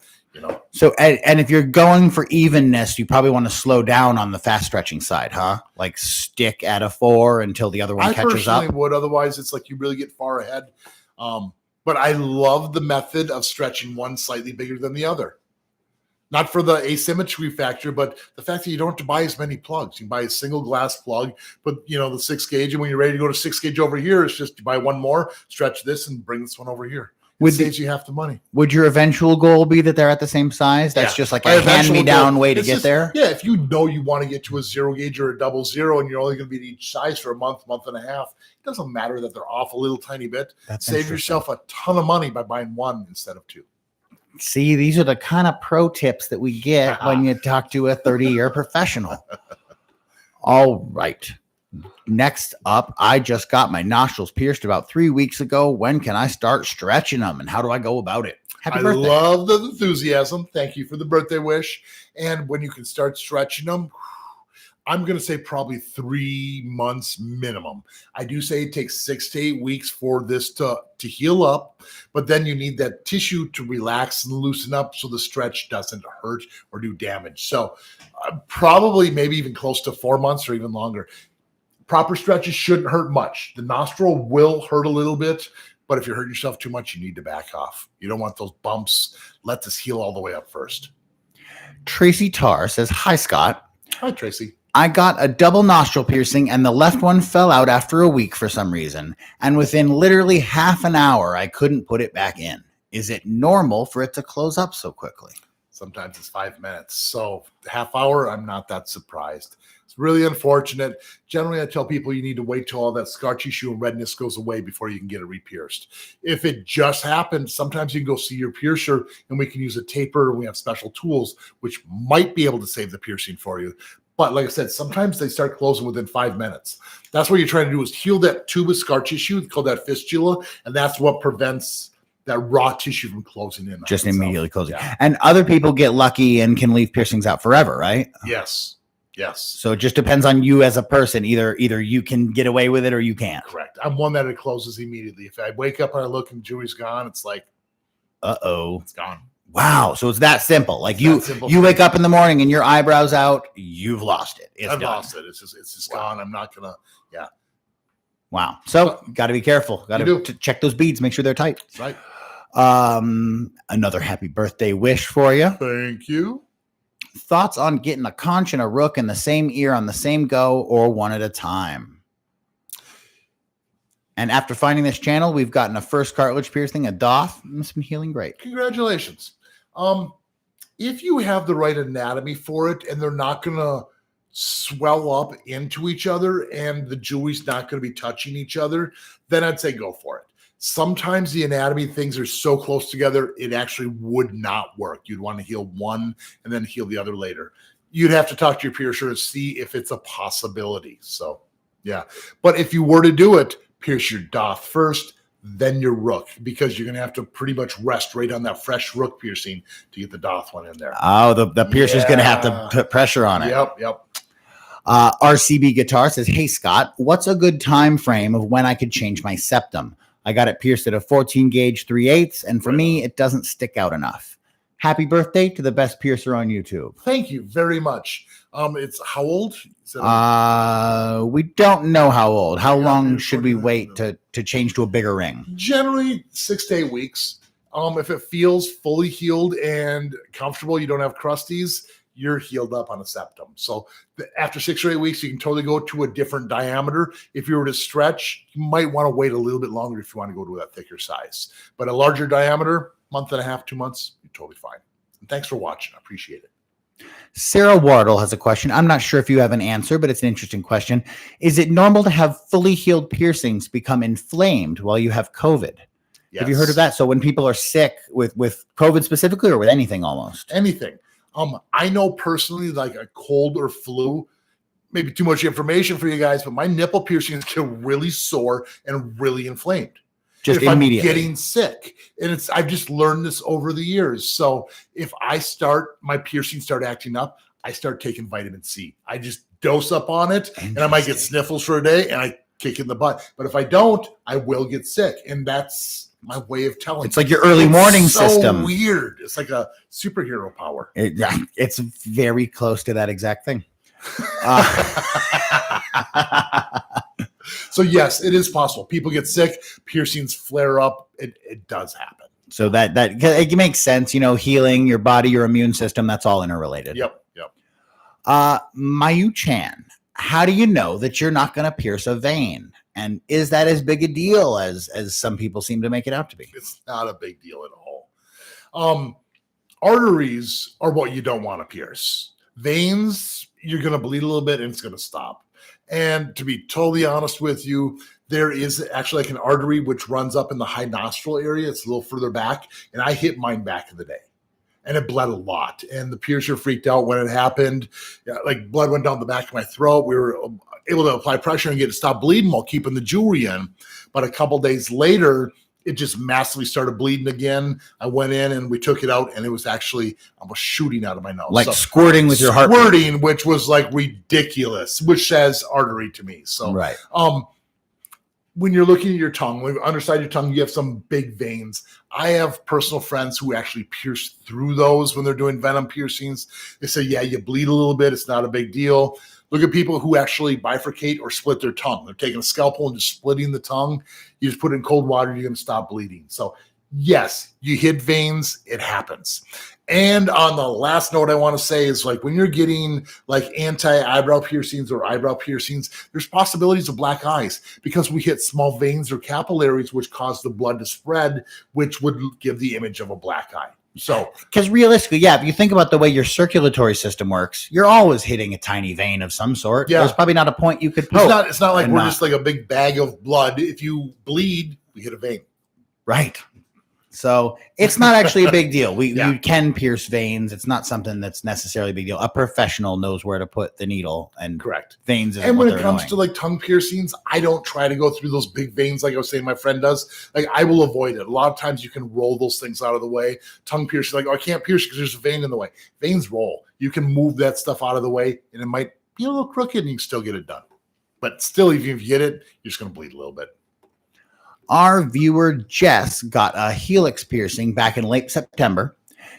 So, and if you're going for evenness, you probably want to slow down on the fast stretching side, huh? Like stick at a 4 until the other one catches up. I personally would. Otherwise, it's like you really get far ahead. But I love the method of stretching one slightly bigger than the other. Not for the asymmetry factor, but the fact that you don't have to buy as many plugs. You can buy a single glass plug, but the 6 gauge, and when you're ready to go to 6 gauge over here, it's just you buy one more, stretch this, and bring this one over here. It saves you half the money. Would your eventual goal be that they're at the same size? That's just like a hand-me-down way to get there? Yeah, if you want to get to a 0 gauge or a 00, and you're only going to be at each size for a month and a half, it doesn't matter that they're off a little tiny bit. Save yourself a ton of money by buying one instead of 2. See, these are the kind of pro tips that we get when you talk to a 30-year professional. All right. Next up, I just got my nostrils pierced about 3 weeks ago. When can I start stretching them, and how do I go about it? Happy birthday. I love the enthusiasm. Thank you for the birthday wish. And when you can start stretching them, I'm going to say probably 3 months minimum. I do say it takes 6 to 8 weeks for this to heal up, but then you need that tissue to relax and loosen up so the stretch doesn't hurt or do damage. So probably maybe even close to 4 months or even longer. Proper stretches shouldn't hurt much. The nostril will hurt a little bit, but if you're hurting yourself too much, you need to back off. You don't want those bumps. Let this heal all the way up first. Tracy Tarr says, hi, Scott. Hi, Tracy. I got a double nostril piercing and the left one fell out after a week for some reason. And within literally half an hour, I couldn't put it back in. Is it normal for it to close up so quickly? Sometimes it's 5 minutes. So half hour, I'm not that surprised. It's really unfortunate. Generally, I tell people you need to wait till all that scar tissue and redness goes away before you can get it re-pierced. If it just happened, sometimes you can go see your piercer and we can use a taper. We have special tools which might be able to save the piercing for you. But like I said, sometimes they start closing within 5 minutes. That's what you're trying to do is heal that tube of scar tissue called that fistula. And that's what prevents that raw tissue from closing in. Just immediately closing. Yeah. And other people get lucky and can leave piercings out forever, right? Yes. Yes. So it just depends on you as a person. Either you can get away with it or you can't. Correct. I'm one that it closes immediately. If I wake up and I look and jewelry's gone, it's like, uh-oh. It's gone. Wow. So it's that simple. Like you wake up in the morning and your eyebrows out, you've lost it. I've lost it. It's just gone. I'm not gonna, yeah. Wow. So got to be careful. Got to check those beads, make sure they're tight. That's right. Another happy birthday wish for you. Thank you. Thoughts on getting a conch and a rook in the same ear on the same go or one at a time? And after finding this channel, we've gotten a first cartilage piercing, a Daith. It's been healing great. Congratulations. If you have the right anatomy for it and they're not going to swell up into each other and the jewelry's not going to be touching each other, then I'd say go for it. Sometimes the anatomy things are so close together, it actually would not work. You'd want to heal one and then heal the other later. You'd have to talk to your piercer and see if it's a possibility. So, yeah. But if you were to do it, pierce your Daith first, then your rook, because you're going to have to pretty much rest right on that fresh rook piercing to get the Daith one in there. Oh, the piercer's going to have to put pressure on it. Yep. RCB Guitar says, hey, Scott, what's a good time frame of when I could change my septum? I got it pierced at a 14 gauge 3/8, and for me, it doesn't stick out enough. Happy birthday to the best piercer on YouTube. Thank you very much. It's how old? We don't know how old. How long should we wait to change to a bigger ring? Generally 6 to 8 weeks. If it feels fully healed and comfortable, you don't have crusties, you're healed up on a septum. So after 6 or 8 weeks, you can totally go to a different diameter. If you were to stretch, you might want to wait a little bit longer if you want to go to that thicker size. But a larger diameter, month and a half, 2 months, you're totally fine. And thanks for watching. I appreciate it. Sarah Wardle has a question. I'm not sure if you have an answer, but it's an interesting question. Is it normal to have fully healed piercings become inflamed while you have COVID? Yes. Have you heard of that? So when people are sick with COVID specifically or with anything almost? Anything. I know personally, like a cold or flu, maybe too much information for you guys, but my nipple piercings get really sore and really inflamed. Just if immediately. I'm getting sick. And I've just learned this over the years. So if my piercings start acting up, I start taking vitamin C. I just dose up on it and I might get sniffles for a day and I kick in the butt. But if I don't, I will get sick. And that's my way of telling. It's like your early morning system. Weird. It's like a superhero power. It's very close to that exact thing. So yes, it is possible. People get sick, piercings flare up. It does happen. So that it makes sense. Healing your body, your immune system, that's all interrelated. Yep. Mayu Chan, how do you know that you're not going to pierce a vein? And is that as big a deal as some people seem to make it out to be? It's not a big deal at all. Arteries are what you don't want to pierce. Veins, you're going to bleed a little bit and it's going to stop. And to be totally honest with you, there is actually like an artery which runs up in the high nostril area. It's a little further back. And I hit mine back in the day. and it bled a lot. And the piercer freaked out when it happened. Yeah, like blood went down the back of my throat. We were able to apply pressure and get it to stop bleeding while keeping the jewelry in. But a couple days later, it just massively started bleeding again. I went in and we took it out, and it was actually almost shooting out of my nose. Like squirting with your heart. Squirting, which was like ridiculous, which says artery to me. So, right. When you're looking at your tongue, when underside your tongue, you have some big veins. I have personal friends who actually pierce through those when they're doing venom piercings. They say, yeah, you bleed a little bit. It's not a big deal. Look at people who actually bifurcate or split their tongue. They're taking a scalpel and just splitting the tongue. You just put it in cold water, you're going to stop bleeding. So yes, you hit veins, it happens. And on the last note I want to say is, like, when you're getting like anti-eyebrow piercings or eyebrow piercings, there's possibilities of black eyes because we hit small veins or capillaries, which cause the blood to spread, which would give the image of a black eye. So, because realistically, yeah, if you think about the way your circulatory system works, you're always hitting a tiny vein of some sort. Yeah. There's probably not a point you could poke. It's not like we're just like a big bag of blood. If you bleed, we hit a vein. Right. So it's not actually a big deal. You can pierce veins. It's not something that's necessarily a big deal. A professional knows where to put the needle and correct veins. And when it comes to like tongue piercings, I don't try to go through those big veins like I was saying my friend does. Like, I will avoid it. A lot of times you can roll those things out of the way. Tongue piercing, like, oh, I can't pierce because there's a vein in the way. Veins roll. You can move that stuff out of the way, and it might be a little crooked, and you can still get it done. But still, if you get it, you're just going to bleed a little bit. Our viewer Jess got a Helix piercing back in late September.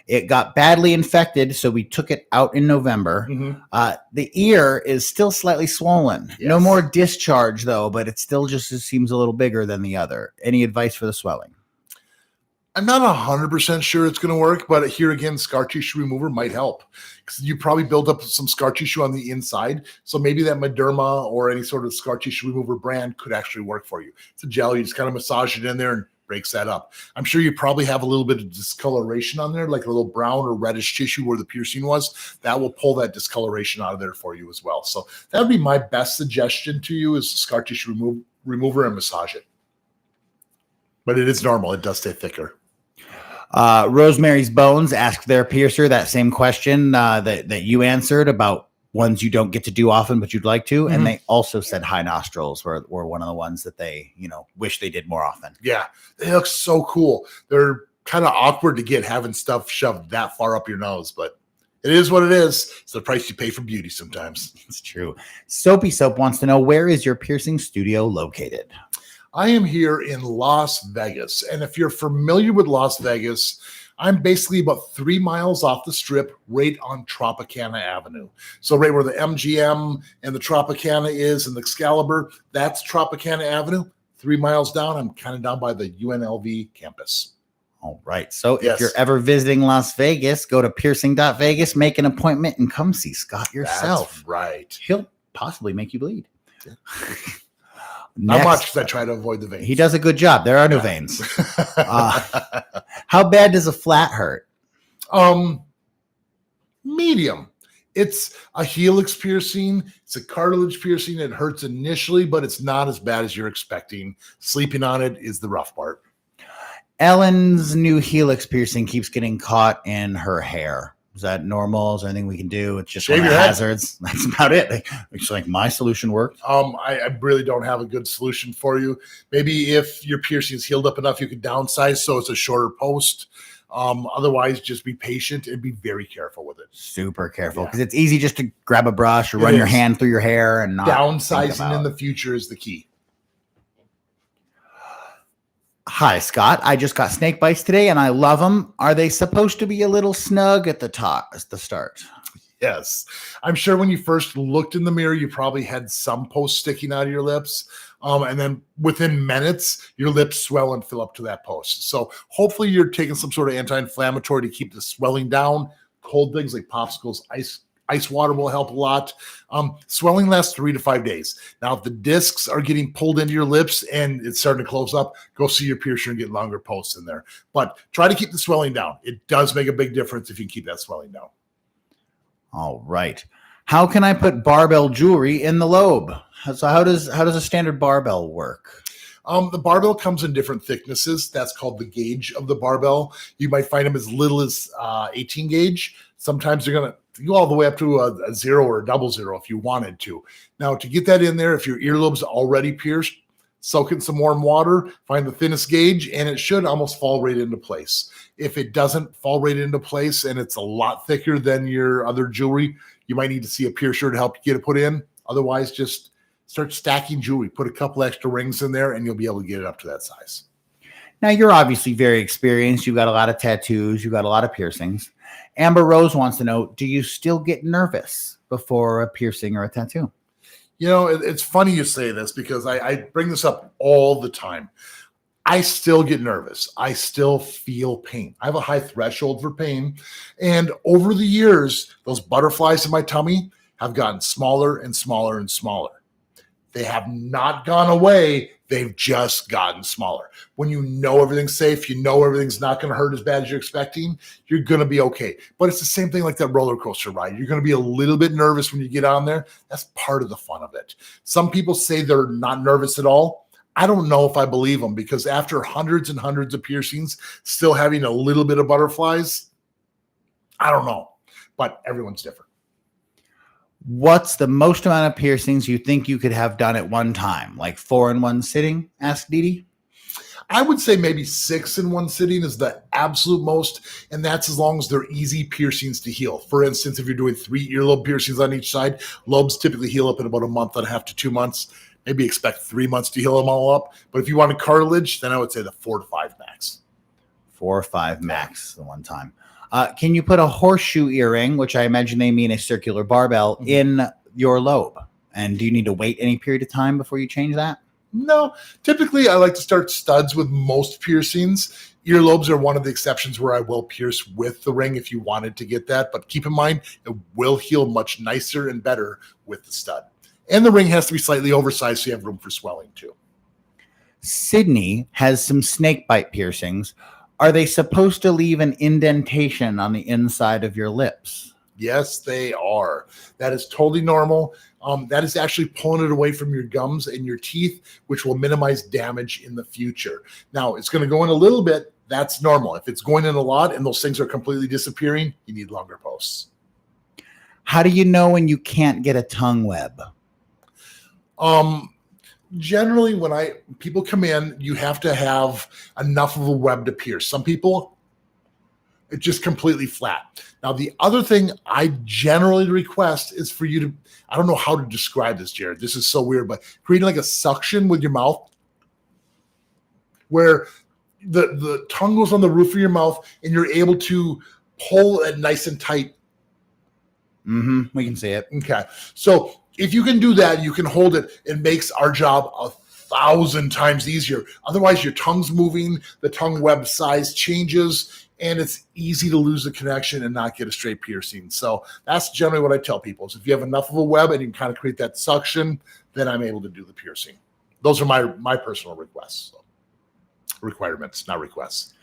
It got badly infected, so we took it out in November. Mm-hmm. The ear is still slightly swollen. Yes. No more discharge, though, but it still just seems a little bigger than the other. Any advice for the swelling? I'm not 100% sure it's going to work, but here again, scar tissue remover might help. Because you probably build up some scar tissue on the inside, so maybe that Mederma or any sort of scar tissue remover brand could actually work for you. It's a gel, you just kind of massage it in there and breaks that up. I'm sure you probably have a little bit of discoloration on there, like a little brown or reddish tissue where the piercing was. That will pull that discoloration out of there for you as well. So that would be my best suggestion to you, is the scar tissue remover and massage it. But it is normal. It does stay thicker. Rosemary's Bones asked their piercer that same question that you answered about ones you don't get to do often, but you'd like to. Mm-hmm. And they also said high nostrils were one of the ones that they, wish they did more often. Yeah. They look so cool. They're kind of awkward to get having stuff shoved that far up your nose, but it is what it is. It's the price you pay for beauty sometimes. It's true. Soapy Soap wants to know, where is your piercing studio located? I am here in Las Vegas. And if you're familiar with Las Vegas, I'm basically about 3 miles off the strip, right on Tropicana Avenue. So right where the MGM and the Tropicana is and the Excalibur, that's Tropicana Avenue. 3 miles down, I'm kind of down by the UNLV campus. All right. So if you're ever visiting Las Vegas, go to piercing.vegas, make an appointment, and come see Scott yourself. That's right. He'll possibly make you bleed. Yeah. Not much, because I try to avoid the veins. He does a good job. There are no veins. How bad does a flat hurt? Medium. It's a helix piercing. It's a cartilage piercing. It hurts initially, but it's not as bad as you're expecting. Sleeping on it is the rough part. Ellen's new helix piercing keeps getting caught in her hair. Is that normal? Is there anything we can do? It's just one of the hazards. That's about it. It's like my solution worked. I really don't have a good solution for you. Maybe if your piercing is healed up enough, you could downsize so it's a shorter post. Otherwise, just be patient and be very careful with it. Super careful, because it's easy just to grab a brush or run your hand through your hair and not downsizing in the future is the key. Hi, Scott. I just got snake bites today, and I love them. Are they supposed to be a little snug at the top, at the start? Yes. I'm sure when you first looked in the mirror, you probably had some post sticking out of your lips. And then within minutes, your lips swell and fill up to that post. So hopefully you're taking some sort of anti-inflammatory to keep the swelling down. Cold things like popsicles, ice water will help a lot. Swelling lasts 3 to 5 days. Now, if the discs are getting pulled into your lips and it's starting to close up, go see your piercer and get longer posts in there. But try to keep the swelling down. It does make a big difference if you keep that swelling down. All right. How can I put barbell jewelry in the lobe? So how does a standard barbell work? The barbell comes in different thicknesses. That's called the gauge of the barbell. You might find them as little as 18 gauge. Sometimes they're going to go all the way up to a 0 or a 00 if you wanted to. Now, to get that in there, if your earlobe's already pierced, soak in some warm water, find the thinnest gauge, and it should almost fall right into place. If it doesn't fall right into place and it's a lot thicker than your other jewelry, you might need to see a piercer to help you get it put in. Otherwise, just start stacking jewelry. Put a couple extra rings in there, and you'll be able to get it up to that size. Now, you're obviously very experienced. You've got a lot of tattoos. You've got a lot of piercings. Amber Rose wants to know, do you still get nervous before a piercing or a tattoo? You know, it's funny you say this because I bring this up all the time. I still get nervous. I still feel pain. I have a high threshold for pain. And over the years, those butterflies in my tummy have gotten smaller and smaller and smaller. They have not gone away. They've just gotten smaller. When you know everything's safe, you know everything's not going to hurt as bad as you're expecting, you're going to be okay. But it's the same thing like that roller coaster ride. You're going to be a little bit nervous when you get on there. That's part of the fun of it. Some people say they're not nervous at all. I don't know if I believe them because after hundreds and hundreds of piercings, still having a little bit of butterflies, I don't know. But everyone's different. What's the most amount of piercings you think you could have done at one time? Like 4 in one sitting? Asked Dee Dee. I would say maybe 6 in one sitting is the absolute most, and that's as long as they're easy piercings to heal. For instance, if you're doing 3 earlobe piercings on each side, lobes typically heal up in about a month and a half to 2 months. Maybe expect 3 months to heal them all up. But if you want a cartilage, then I would say the 4 to 5 max. 4 or 5 max the one time. Can you put a horseshoe earring, which I imagine they mean a circular barbell, in your lobe? And do you need to wait any period of time before you change that? No. Typically, I like to start studs with most piercings. Earlobes are one of the exceptions where I will pierce with the ring if you wanted to get that. But keep in mind, it will heal much nicer and better with the stud. And the ring has to be slightly oversized so you have room for swelling too. Sydney has some snake bite piercings. Are they supposed to leave an indentation on the inside of your lips? Yes, they are. That is totally normal. That is actually pulling it away from your gums and your teeth, which will minimize damage in the future. Now, it's going to go in a little bit. That's normal. If it's going in a lot and those things are completely disappearing, you need longer posts. How do you know when you can't get a tongue web? Generally, when people come in, you have to have enough of a web to pierce. Some people, it's just completely flat. Now, the other thing I generally request is for you to, I don't know how to describe this, Jared. This is so weird, but creating like a suction with your mouth where the tongue goes on the roof of your mouth and you're able to pull it nice and tight. We can see it. Okay. So if you can do that, you can hold it. It makes our job 1,000 times easier. Otherwise, your tongue's moving, the tongue web size changes, and it's easy to lose the connection and not get a straight piercing. So that's generally what I tell people is if you have enough of a web and you can kind of create that suction, then I'm able to do the piercing. Those are my personal requests. So, requirements, not requests.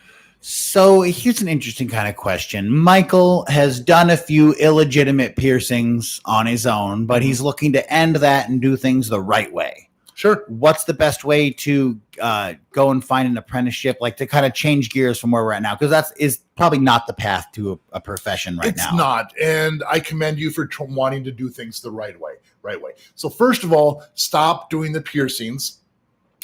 So here's an interesting kind of question. Michael has done a few illegitimate piercings on his own, but he's looking to end that and do things the right way. Sure. What's the best way to go and find an apprenticeship, like to kind of change gears from where we're at now? Because that is probably not the path to a profession now. It's not. And I commend you for wanting to do things the right way. So first of all, stop doing the piercings.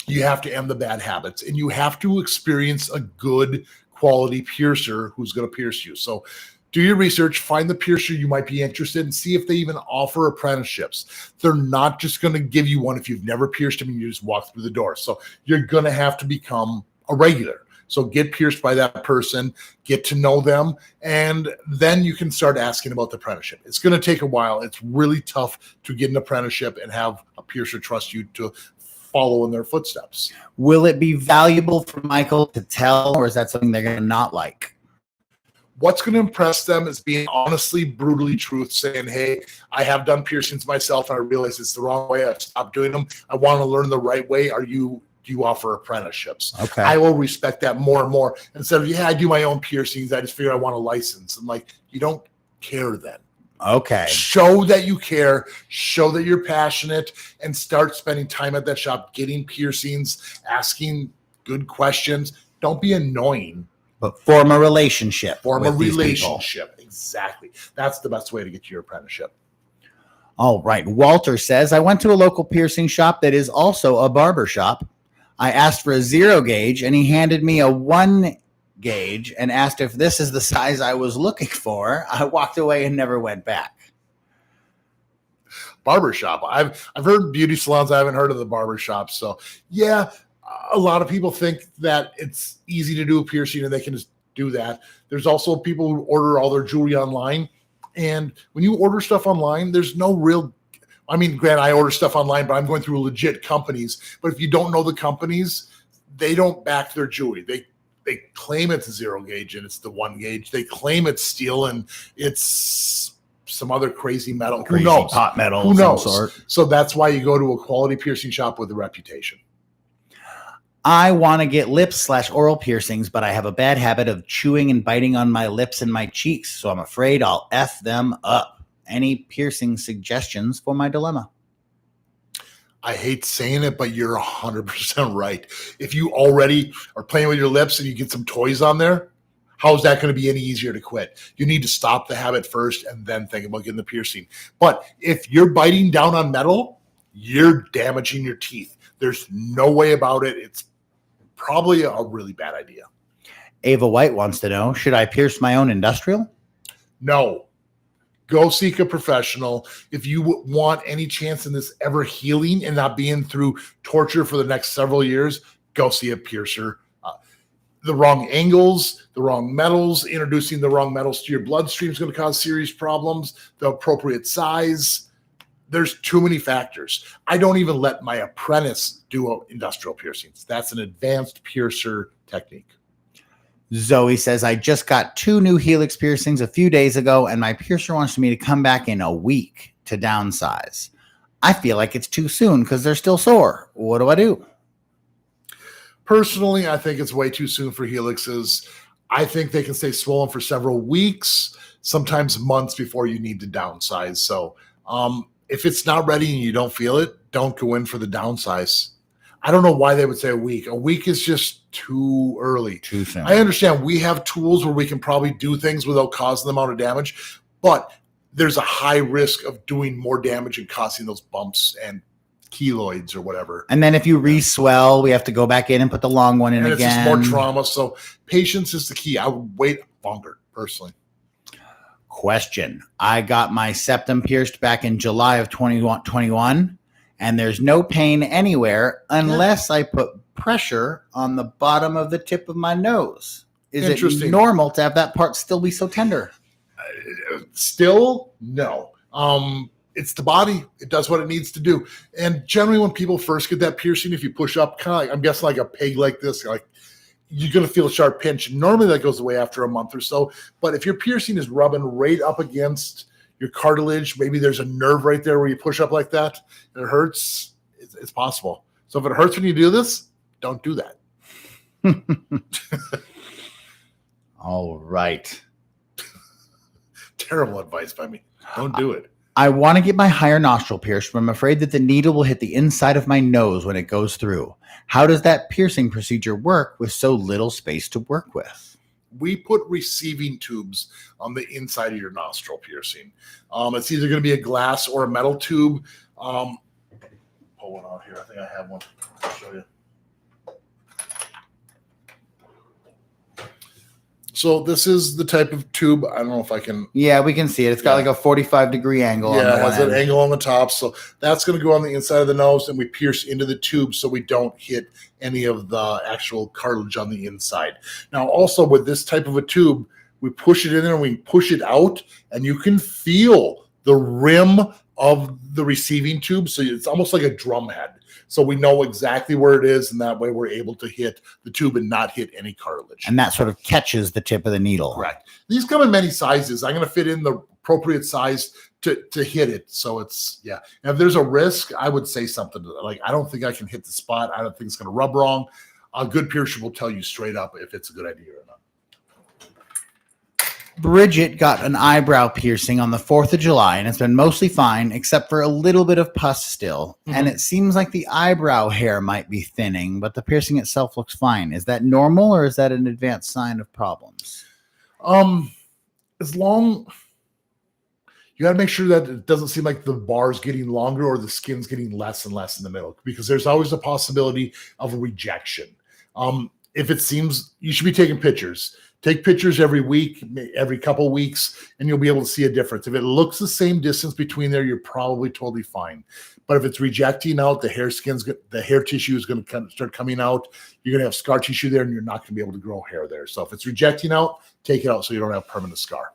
You have to end the bad habits, and you have to experience a good quality piercer who's going to pierce you. So do your research, find the piercer you might be interested in, see if they even offer apprenticeships. They're not just going to give you one if you've never pierced them and you just walk through the door. So you're going to have to become a regular. So get pierced by that person, get to know them, and then you can start asking about the apprenticeship. It's going to take a while. It's really tough to get an apprenticeship and have a piercer trust you to follow in their footsteps. Will it be valuable for Michael to tell, or is that something they're going to not like? What's going to impress them is being honestly, brutally truth, saying, hey, I have done piercings myself and I realize it's the wrong way. I've stopped doing them. I want to learn the right way. Do you offer apprenticeships? Okay. I will respect that more and more. Instead of, I do my own piercings. I just figure I want a license. I'm like, you don't care then. Okay. Show that you care, show that you're passionate, and start spending time at that shop, getting piercings, asking good questions. Don't be annoying. But form a relationship. Form a with these people. relationship. Exactly. That's the best way to get to your apprenticeship. All right. Walter says, I went to a local piercing shop that is also a barber shop. I asked for a 0 gauge and he handed me a 1 gauge and asked if this is the size I was looking for. I walked away and never went back. Barbershop. I've heard beauty salons. I haven't heard of the barbershop. So yeah, a lot of people think that it's easy to do a piercing and they can just do that. There's also people who order all their jewelry online. And when you order stuff online, there's no real, I mean, granted, I order stuff online, but I'm going through legit companies. But if you don't know the companies, they don't back their jewelry. They claim it's a 0 gauge and it's the 1 gauge. They claim it's steel and it's some other crazy metal. Crazy Who knows? Pot metal. Who knows? Some sort. So that's why you go to a quality piercing shop with a reputation. I want to get lips/oral piercings, but I have a bad habit of chewing and biting on my lips and my cheeks, so I'm afraid I'll F them up. Any piercing suggestions for my dilemma? I hate saying it, but you're 100% right. If you already are playing with your lips and you get some toys on there, how is that going to be any easier to quit? You need to stop the habit first and then think about getting the piercing. But if you're biting down on metal, you're damaging your teeth. There's no way about it. It's probably a really bad idea. Ava White wants to know, should I pierce my own industrial? No. Go seek a professional. If you want any chance in this ever healing and not being through torture for the next several years, go see a piercer. The wrong angles, the wrong metals, introducing the wrong metals to your bloodstream is going to cause serious problems. The appropriate size. There's too many factors. I don't even let my apprentice do industrial piercings. That's an advanced piercer technique. Zoe says, I just got 2 new Helix piercings a few days ago, and my piercer wants me to come back in a week to downsize. I feel like it's too soon because they're still sore. What do I do? Personally, I think it's way too soon for Helixes. I think they can stay swollen for several weeks, sometimes months before you need to downsize. So if it's not ready and you don't feel it, don't go in for the downsize. I don't know why they would say a week. A week is just too early. Too soon. I understand we have tools where we can probably do things without causing the amount of damage, but there's a high risk of doing more damage and causing those bumps and keloids or whatever. And then if you re-swell, we have to go back in and put the long one in and again. It's just more trauma. So patience is the key. I would wait longer, personally. Question. I got my septum pierced back in July of 2021, and there's no pain anywhere unless I put pressure on the bottom of the tip of my nose. Is it normal to have that part still be so tender? Still, no. It's the body. It does what it needs to do. And generally when people first get that piercing, if you push up, kind of like, I'm guessing like a peg like this, like you're going to feel a sharp pinch. Normally that goes away after a month or so. But if your piercing is rubbing right up against your cartilage, maybe there's a nerve right there where you push up like that and it hurts, it's possible. So if it hurts when you do this, don't do that. All right. Terrible advice by me. Don't do it. I want to get my higher nostril pierced, but I'm afraid that the needle will hit the inside of my nose when it goes through. How does that piercing procedure work with so little space to work with? We put receiving tubes on the inside of your nostril piercing. It's either going to be a glass or a metal tube. Pull one out here. I think I have one. I'll show you. So this is the type of tube. I don't know if I can. Yeah, we can see it. It's got like a 45-degree angle. Yeah, it has an angle on the top. So that's going to go on the inside of the nose, and we pierce into the tube so we don't hit any of the actual cartilage on the inside. Now, also with this type of a tube, we push it in there and we push it out, and you can feel the rim of the receiving tube. So it's almost like a drum head. So we know exactly where it is, and that way we're able to hit the tube and not hit any cartilage. And that sort of catches the tip of the needle. Correct. These come in many sizes. I'm going to fit in the appropriate size to hit it. So it's, yeah. And if there's a risk, I would say something to that. Like, I don't think I can hit the spot. I don't think it's going to rub wrong. A good piercer will tell you straight up if it's a good idea or not. Bridget got an eyebrow piercing on the 4th of July, and it's been mostly fine, except for a little bit of pus still. Mm-hmm. And it seems like the eyebrow hair might be thinning, but the piercing itself looks fine. Is that normal, or is that an advanced sign of problems? As long... You got to make sure that it doesn't seem like the bar's getting longer or the skin's getting less and less in the middle, because there's always a possibility of a rejection. If it seems, you should be taking pictures. Take pictures every week, every couple weeks, and you'll be able to see a difference. If it looks the same distance between there, you're probably totally fine. But if it's rejecting out, the hair tissue is going to start coming out. You're going to have scar tissue there, and you're not going to be able to grow hair there. So if it's rejecting out, take it out so you don't have permanent scar.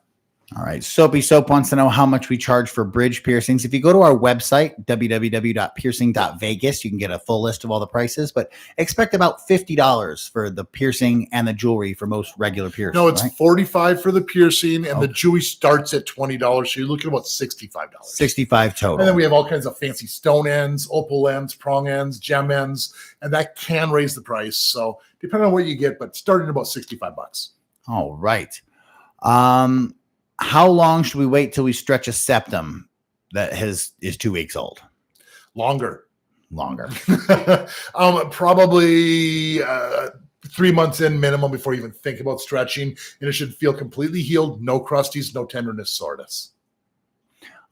All right. Soapy Soap wants to know how much we charge for bridge piercings. If you go to our website, www.piercing.vegas, you can get a full list of all the prices, but expect about $50 for the piercing and the jewelry for most regular piercings. No, it's $45 for the piercing, and the jewelry starts at $20. So you're looking at about $65. $65 total. And then we have all kinds of fancy stone ends, opal ends, prong ends, gem ends, and that can raise the price. So depending on what you get, but starting at about $65. All right. How long should we wait till we stretch a septum that is 2 weeks old? Longer. Probably 3 months in minimum before you even think about stretching, and it should feel completely healed, no crusties, no tenderness, soreness.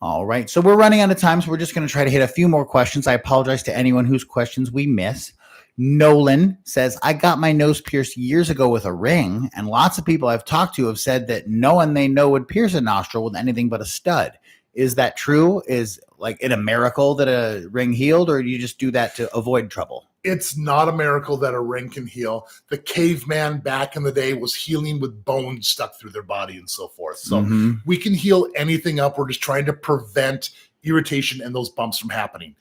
All right. So we're running out of time, so we're just going to try to hit a few more questions. I apologize to anyone whose questions we miss. Nolan says, I got my nose pierced years ago with a ring, and lots of people I've talked to have said that no one they know would pierce a nostril with anything but a stud. Is that true? Is it a miracle that a ring healed, or do you just do that to avoid trouble? It's not a miracle that a ring can heal. The caveman back in the day was healing with bones stuck through their body and so forth. So we can heal anything up. We're just trying to prevent irritation and those bumps from happening.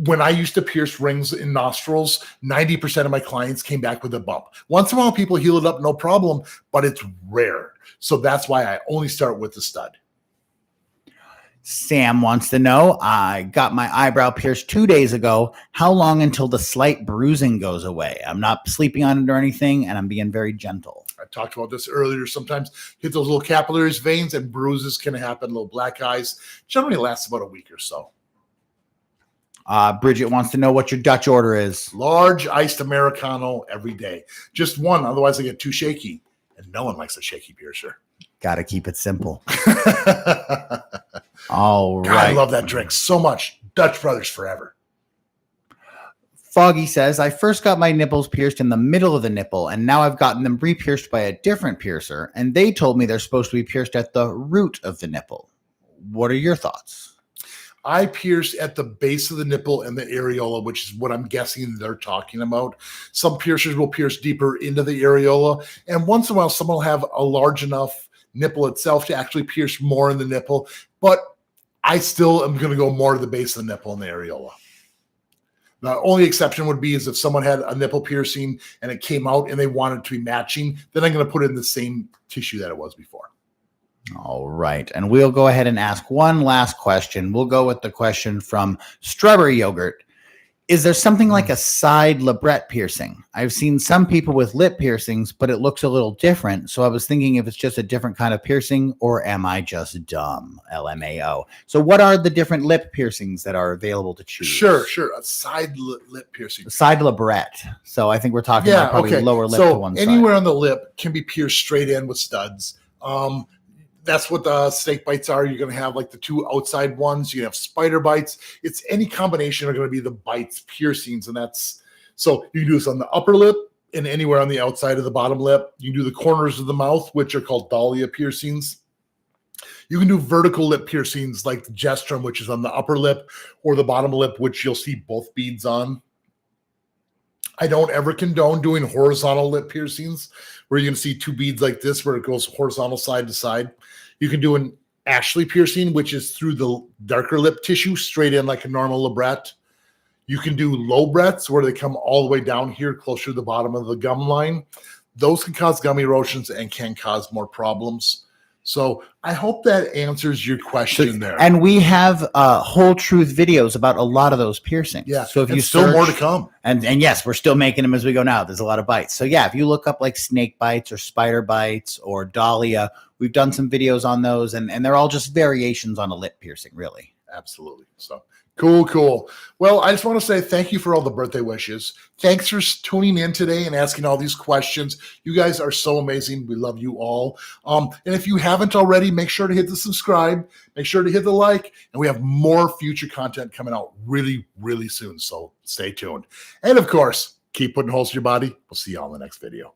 When I used to pierce rings in nostrils, 90% of my clients came back with a bump. Once in a while, people heal it up, no problem, but it's rare. So that's why I only start with the stud. Sam wants to know, I got my eyebrow pierced 2 days ago. How long until the slight bruising goes away? I'm not sleeping on it or anything, and I'm being very gentle. I talked about this earlier. Sometimes hit those little capillaries, veins, and bruises can happen, little black eyes. Generally lasts about a week or so. Bridget wants to know what your Dutch order is. Large iced Americano every day. Just one, otherwise I get too shaky. And no one likes a shaky piercer. Got to keep it simple. All right. God, I love that drink so much. Dutch Brothers forever. Foggy says, I first got my nipples pierced in the middle of the nipple, and now I've gotten them re-pierced by a different piercer, and they told me they're supposed to be pierced at the root of the nipple. What are your thoughts? I pierce at the base of the nipple and the areola, which is what I'm guessing they're talking about. Some piercers will pierce deeper into the areola, and once in a while, someone will have a large enough nipple itself to actually pierce more in the nipple, but I still am going to go more to the base of the nipple and the areola. The only exception would be is if someone had a nipple piercing and it came out and they wanted to be matching, then I'm going to put it in the same tissue that it was before. All right. And we'll go ahead and ask one last question. We'll go with the question from Strawberry Yogurt. Is there something like a side labret piercing? I've seen some people with lip piercings, but it looks a little different. So I was thinking if it's just a different kind of piercing, or am I just dumb? LMAO. So what are the different lip piercings that are available to choose? Sure. A side lip piercing. Side labret. So I think we're talking about probably lower lip to one side. So anywhere on the lip can be pierced straight in with studs. That's what the snake bites are. You're going to have like the two outside ones. You can have spider bites. It's any combination are going to be the bites, piercings. And that's, so you can do this on the upper lip and anywhere on the outside of the bottom lip. You can do the corners of the mouth, which are called Dahlia piercings. You can do vertical lip piercings like the gestrum, which is on the upper lip, or the bottom lip, which you'll see both beads on. I don't ever condone doing horizontal lip piercings where you're going to see two beads like this, where it goes horizontal side to side. You can do an Ashley piercing, which is through the darker lip tissue, straight in like a normal labret. You can do lobrets, where they come all the way down here, closer to the bottom of the gum line. Those can cause gum erosions and can cause more problems. So I hope that answers your question there. And we have whole truth videos about a lot of those piercings. Yeah. So if and you still search, more to come. And yes, we're still making them as we go now. There's a lot of bites. So yeah, if you look up like snake bites or spider bites or Dahlia, we've done some videos on those, and they're all just variations on a lip piercing, really. Absolutely. So cool. Well, I just want to say thank you for all the birthday wishes. Thanks for tuning in today and asking all these questions. You guys are so amazing. We love you all. And if you haven't already, make sure to hit the subscribe, make sure to hit the like, and we have more future content coming out really, really soon. So stay tuned. And of course, keep putting holes in your body. We'll see you all in the next video.